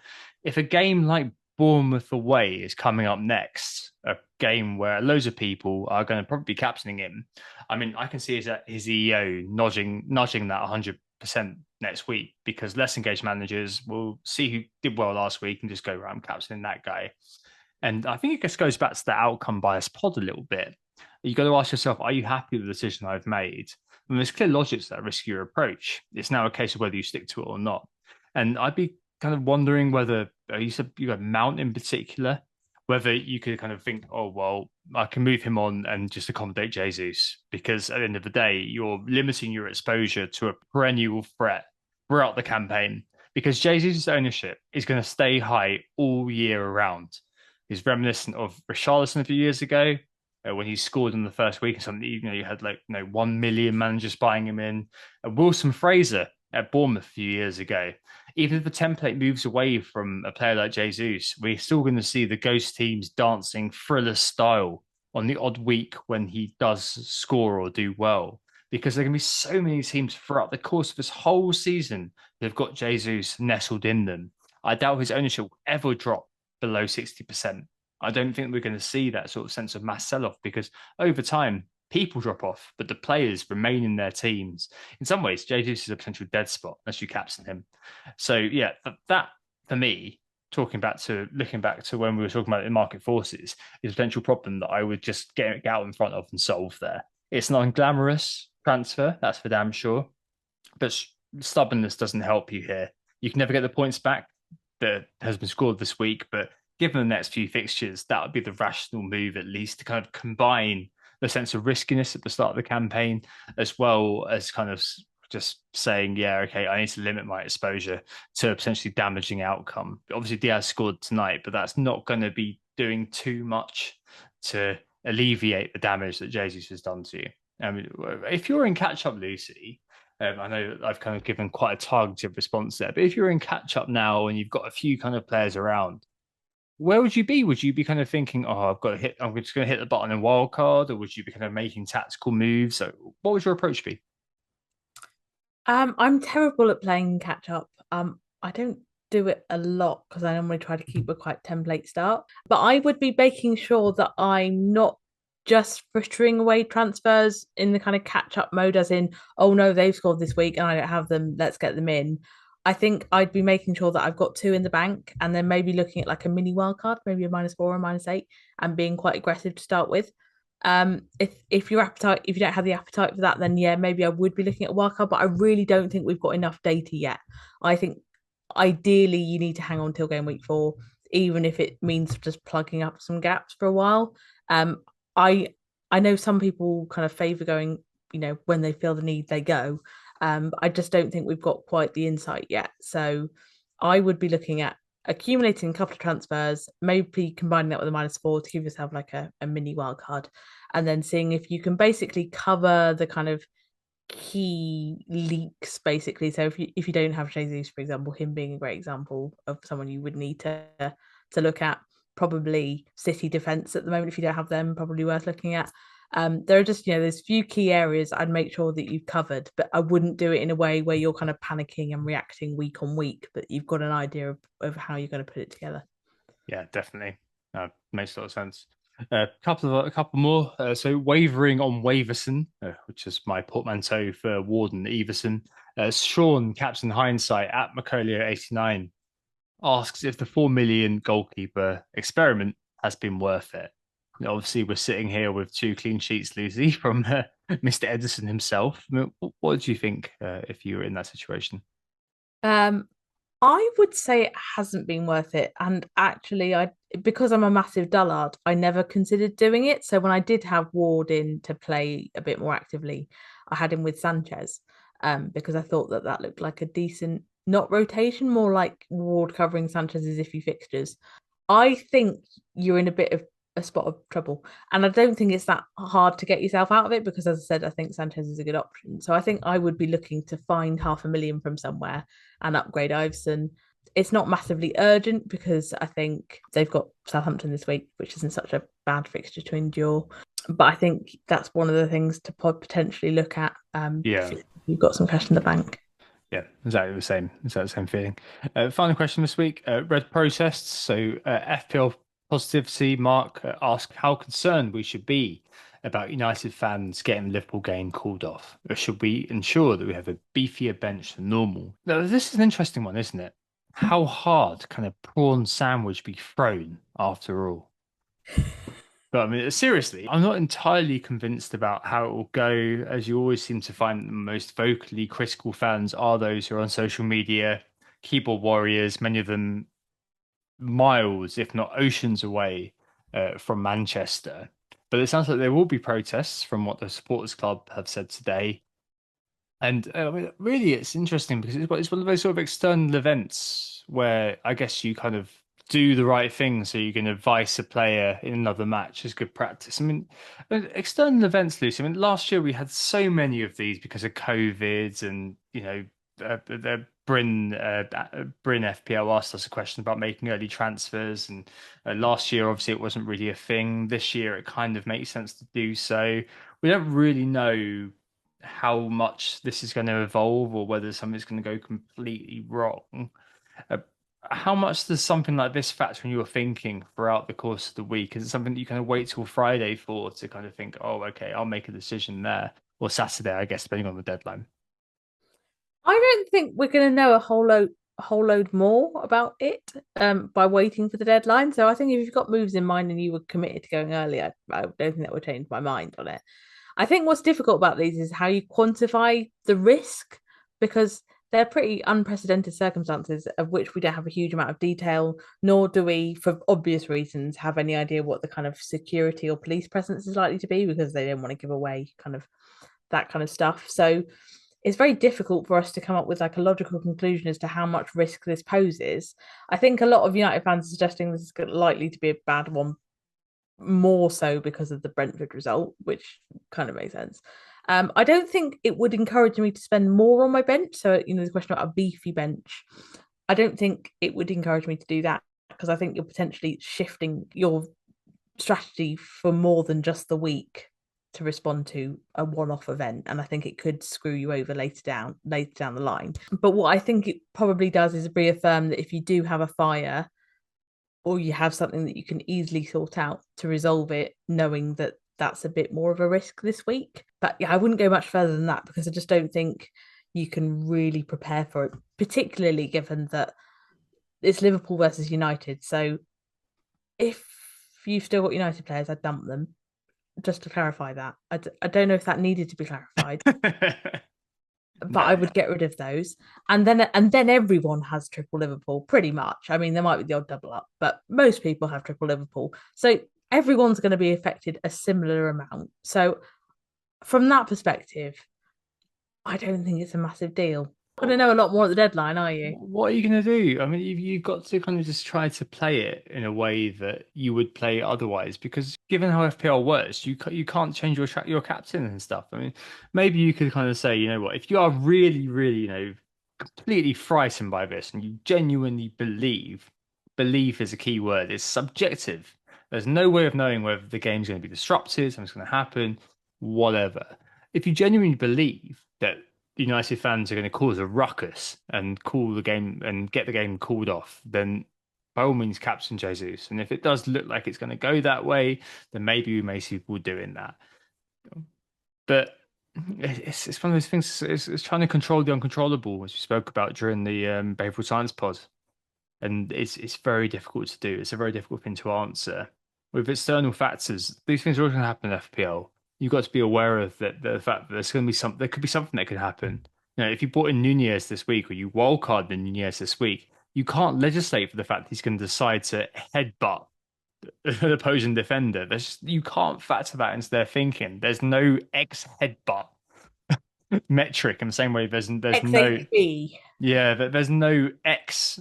if a game like Bournemouth away is coming up next, a game where loads of people are going to probably be captaining him, I mean, I can see his EO nudging that 100% next week, because less engaged managers will see who did well last week and just go, right, I'm captaining that guy. And I think it just goes back to the outcome bias pod a little bit. You got to ask yourself, are you happy with the decision I've made? And there's clear logic to that riskier approach. It's now a case of whether you stick to it or not. And I'd be kind of wondering whether, you said you got Mount in particular, whether you could kind of think, oh, well, I can move him on and just accommodate Jesus, because at the end of the day, you're limiting your exposure to a perennial threat throughout the campaign, because Jesus' ownership is going to stay high all year around. He's reminiscent of Richarlison a few years ago, when he scored in the first week or something. You had 1 million managers buying him in. Wilson Fraser at Bournemouth a few years ago. Even if the template moves away from a player like Jesus, we're still going to see the ghost teams dancing thriller style on the odd week when he does score or do well, because there are going to be so many teams throughout the course of this whole season that have got Jesus nestled in them. I doubt his ownership will ever drop below 60%. I don't think we're going to see that sort of sense of mass sell-off, because over time, people drop off, but the players remain in their teams. In some ways, Jesus is a potential dead spot unless you captain him. So yeah, that for me, looking back to when we were talking about the market forces, is a potential problem that I would just get out in front of and solve there. It's not a glamorous transfer, that's for damn sure, but stubbornness doesn't help you here. You can never get the points back that has been scored this week, but given the next few fixtures, that would be the rational move, at least, to kind of combine the sense of riskiness at the start of the campaign, as well as kind of just saying, yeah, okay, I need to limit my exposure to a potentially damaging outcome. Obviously, Diaz scored tonight, but that's not going to be doing too much to alleviate the damage that Jesus has done to you. I mean, if you're in catch-up, Lucy, I know I've kind of given quite a targeted response there, but if you're in catch-up now and you've got a few kind of players around, where would you be? Would you be kind of thinking, oh, I'm just going to hit the button and wild card, or would you be kind of making tactical moves? So, what would your approach be? I'm terrible at playing catch up. I don't do it a lot because I normally try to keep a quite template start. But I would be making sure that I'm not just frittering away transfers in the kind of catch up mode, as in, oh no, they've scored this week and I don't have them, let's get them in. I think I'd be making sure that I've got two in the bank and then maybe looking at like a mini wildcard, maybe a -4 or -8, and being quite aggressive to start with. If your appetite, if you don't have the appetite for that, then yeah, maybe I would be looking at wildcard, but I really don't think we've got enough data yet. I think ideally you need to hang on till game week 4, even if it means just plugging up some gaps for a while. I I know some people kind of favour going, when they feel the need, they go. I just don't think we've got quite the insight yet. So I would be looking at accumulating a couple of transfers, maybe combining that with a -4 to give yourself like a mini wild card, and then seeing if you can basically cover the kind of key leaks basically. So if you don't have Jesus, for example, him being a great example of someone you would need to look at, probably City defense at the moment. If you don't have them, probably worth looking at. There are just, there's few key areas I'd make sure that you've covered, but I wouldn't do it in a way where you're kind of panicking and reacting week on week, but you've got an idea of how you're going to put it together. Yeah, definitely. Makes a lot of sense. A couple more. So wavering on Waverson, which is my portmanteau for Warden Everson. Sean, Captain Hindsight at Macaulay89 asks if the 4 million goalkeeper experiment has been worth it. Obviously, we're sitting here with 2 clean sheets, Lucy, from Mr. Edison himself. I mean, what do you think if you were in that situation? Um, I would say it hasn't been worth it. And actually, because I'm a massive dullard, I never considered doing it. So when I did have Ward in to play a bit more actively, I had him with Sanchez, because I thought that looked like a decent, not rotation, more like Ward covering Sanchez's iffy fixtures. I think you're in a bit of a spot of trouble. And I don't think it's that hard to get yourself out of it because, as I said, I think Sanchez is a good option. So I think I would be looking to find 500,000 from somewhere and upgrade Iveson. It's not massively urgent because I think they've got Southampton this week, which isn't such a bad fixture to endure. But I think that's one of the things to potentially look at. Yeah. If you've got some cash in the bank. Yeah, exactly the same. Exactly the same feeling. Final question this week. Red protests. So FPL positivity. Mark asked how concerned we should be about United fans getting the Liverpool game called off, or should we ensure that we have a beefier bench than normal? Now, this is an interesting one, isn't it? How hard can a prawn sandwich be thrown after all? But I mean, seriously, I'm not entirely convinced about how it will go, as you always seem to find the most vocally critical fans are those who are on social media, keyboard warriors, many of them miles, if not oceans away from Manchester. But it sounds like there will be protests from what the supporters club have said today. And I mean, really, it's interesting because it's one of those sort of external events where I guess you kind of do the right thing so you can advise a player in another match is good practice. I mean, external events, Lucy. I mean, last year we had so many of these because of COVID, and Bryn FPL asked us a question about making early transfers, and last year obviously it wasn't really a thing. This year it kind of makes sense to do so. We don't really know how much this is going to evolve or whether something's going to go completely wrong. Uh, how much does something like this factor in your thinking throughout the course of the week? Is it something that you kind of wait till Friday for to kind of think, oh, okay, I'll make a decision there, or Saturday, I guess, depending on the deadline? I don't think we're going to know a whole load more about it by waiting for the deadline. So I think if you've got moves in mind and you were committed to going earlier, I don't think that would change my mind on it. I think what's difficult about these is how you quantify the risk, because they're pretty unprecedented circumstances of which we don't have a huge amount of detail, nor do we, for obvious reasons, have any idea what the kind of security or police presence is likely to be because they don't want to give away kind of that kind of stuff. So it's very difficult for us to come up with like a logical conclusion as to how much risk this poses. I think a lot of United fans are suggesting this is likely to be a bad one, more so because of the Brentford result, which kind of makes sense. I don't think it would encourage me to spend more on my bench. So, the question about a beefy bench, I don't think it would encourage me to do that because I think you're potentially shifting your strategy for more than just the week to respond to a one-off event, and I think it could screw you over later down the line. But what I think it probably does is reaffirm that if you do have a fire or you have something that you can easily sort out, to resolve it, knowing that that's a bit more of a risk this week. But yeah, I wouldn't go much further than that, because I just don't think you can really prepare for it, particularly given that it's Liverpool versus United. So if you've still got United players, I'd dump them. Just to clarify that. I don't know if that needed to be clarified, but I would get rid of those. And then everyone has triple Liverpool, pretty much. I mean, there might be the odd double up, but most people have triple Liverpool. So everyone's going to be affected a similar amount. So from that perspective, I don't think it's a massive deal. Going to know a lot more at the deadline, are you? What are you going to do? I mean, you've got to kind of just try to play it in a way that you would play otherwise, because given how FPL works, you can't change your captain and stuff. I mean, maybe you could kind of say, you know what, if you are really, really, completely frightened by this and you genuinely believe is a key word, it's subjective. There's no way of knowing whether the game's going to be disrupted, something's going to happen, whatever. If you genuinely believe that United fans are going to cause a ruckus and call the game and get the game called off, then by all means captain Jesus. And if it does look like it's going to go that way, then maybe we may see people doing that. But it's one of those things. It's trying to control the uncontrollable, as we spoke about during the behavioral science pod, and it's very difficult to do. It's a very difficult thing to answer. With external factors, these things are always going to happen in FPL. You've got to be aware of that, the fact that there could be something that could happen. If you brought in Nunez this week, or you wildcard the Nunez this week, you can't legislate for the fact that he's going to decide to headbutt an opposing defender. You can't factor that into their thinking. There's no X headbutt metric in the same way there's no there's no X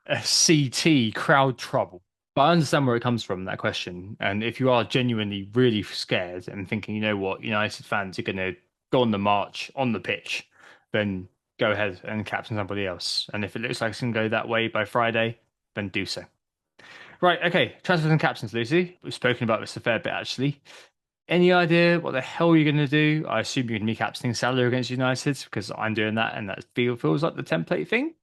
CT crowd trouble. But I understand where it comes from, that question. And if you are genuinely really scared and thinking, you know what, United fans are going to go on the march on the pitch, then go ahead and captain somebody else. And if it looks like it's going to go that way by Friday, then do so. Right, okay. Transfers and captains, Lucy. We've spoken about this a fair bit, actually. Any idea what the hell you're going to do? I assume you're going to be captaining Salah against United, because I'm doing that, and that feels like the template thing.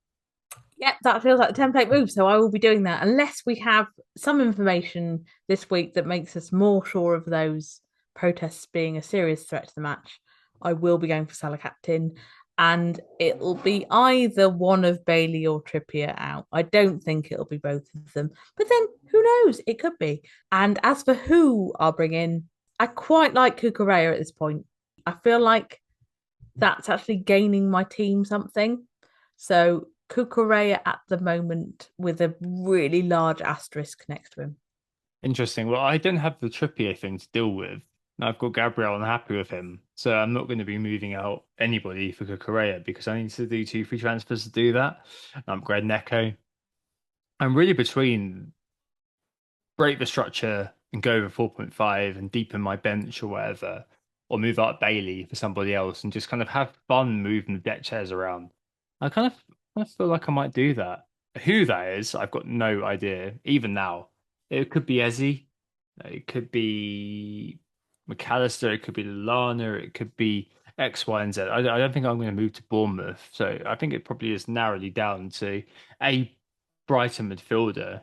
Yep, that feels like the template move. So I will be doing that, unless we have some information this week that makes us more sure of those protests being a serious threat to the match. I will be going for Salah captain, and it'll be either one of Bailey or Trippier out. I don't think it'll be both of them, but then who knows? It could be. And as for who I'll bring in, I quite like Cucurella at this point. I feel like that's actually gaining my team something. So Cucurella at the moment with a really large asterisk next to him. Interesting. Well, I don't have the Trippier thing to deal with. I've got Gabriel and I'm happy with him. So I'm not going to be moving out anybody for Cucurella, because I need to do 2 free transfers to do that. Upgrade Neco. I'm really between break the structure and go over 4.5 and deepen my bench or whatever, or move out Bailey for somebody else and just kind of have fun moving the deck chairs around. I feel like I might do that. Who that is, I've got no idea. Even now, it could be Eze, it could be McAllister, it could be Lallana, it could be X, Y, and Z. I don't think I'm going to move to Bournemouth, so I think it probably is narrowly down to a Brighton midfielder,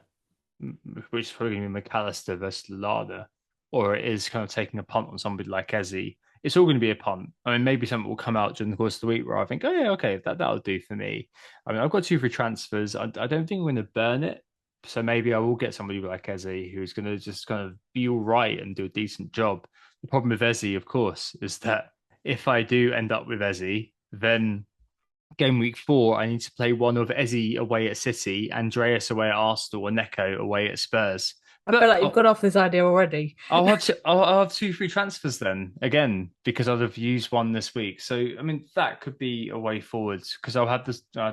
which is probably going to be McAllister versus Lallana, or it is kind of taking a punt on somebody like Eze. It's all going to be a punt. I mean, maybe something will come out during the course of the week where I think, oh yeah, okay, that'll do for me. I mean, I've got 2 free transfers. I don't think I'm going to burn it. So maybe I will get somebody like Eze who's going to just kind of be all right and do a decent job. The problem with Eze, of course, is that if I do end up with Eze, then game week 4, I need to play one of Eze away at City, Andreas away at Arsenal, or Neco away at Spurs. I feel like you've got off this idea already. I'll have 2 free transfers then, again, because I'll have used one this week. So, I mean, that could be a way forward, because I'll have this. I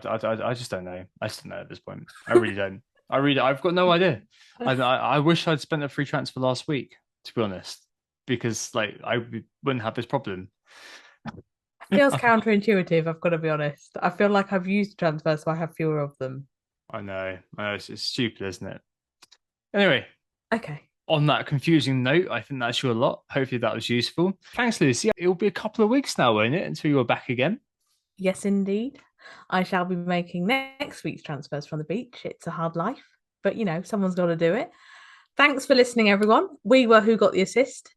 just don't know. I just don't know at this point. I really don't. I've got no idea. I wish I'd spent a free transfer last week, to be honest, because I wouldn't have this problem. Feels counterintuitive, I've got to be honest. I feel like I've used transfers, so I have fewer of them. I know. It's stupid, isn't it? Anyway, Okay. on that confusing note, I think that's your lot. Hopefully that was useful. Thanks, Lucy. It'll be a couple of weeks now, won't it, until you're back again? Yes, indeed. I shall be making next week's transfers from the beach. It's a hard life, but someone's got to do it. Thanks for listening, everyone. We were Who Got the Assist.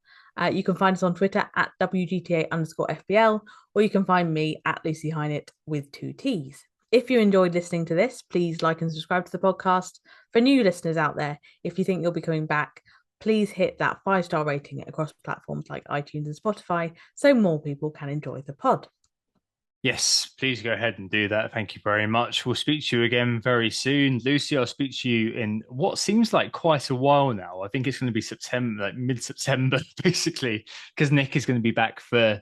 You can find us on Twitter at WGTA_FPL, or you can find me at Lucy Hynett with 2 T's. If you enjoyed listening to this, please like and subscribe to the podcast. For new listeners out there, if you think you'll be coming back, please hit that 5-star rating across platforms like iTunes and Spotify so more people can enjoy the pod. Yes, please go ahead and do that. Thank you very much. We'll speak to you again very soon. Lucy, I'll speak to you in what seems like quite a while now. I think it's going to be September, like mid-September, basically, because Nick is going to be back for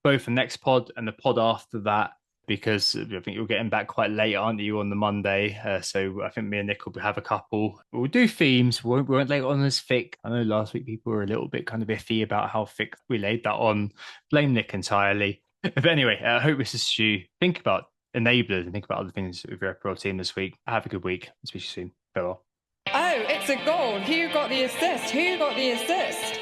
both the next pod and the pod after that, because I think you're getting back quite late, aren't you, on the Monday? So I think me and Nick will have a couple. We'll do themes. We won't lay it on as thick. I know last week people were a little bit kind of iffy about how thick we laid that on. Blame Nick entirely. But anyway, I hope this is you. Think about enablers and think about other things with your FPL team this week. Have a good week. Speak to you soon. Farewell. Oh, it's a goal. Who got the assist? Who got the assist?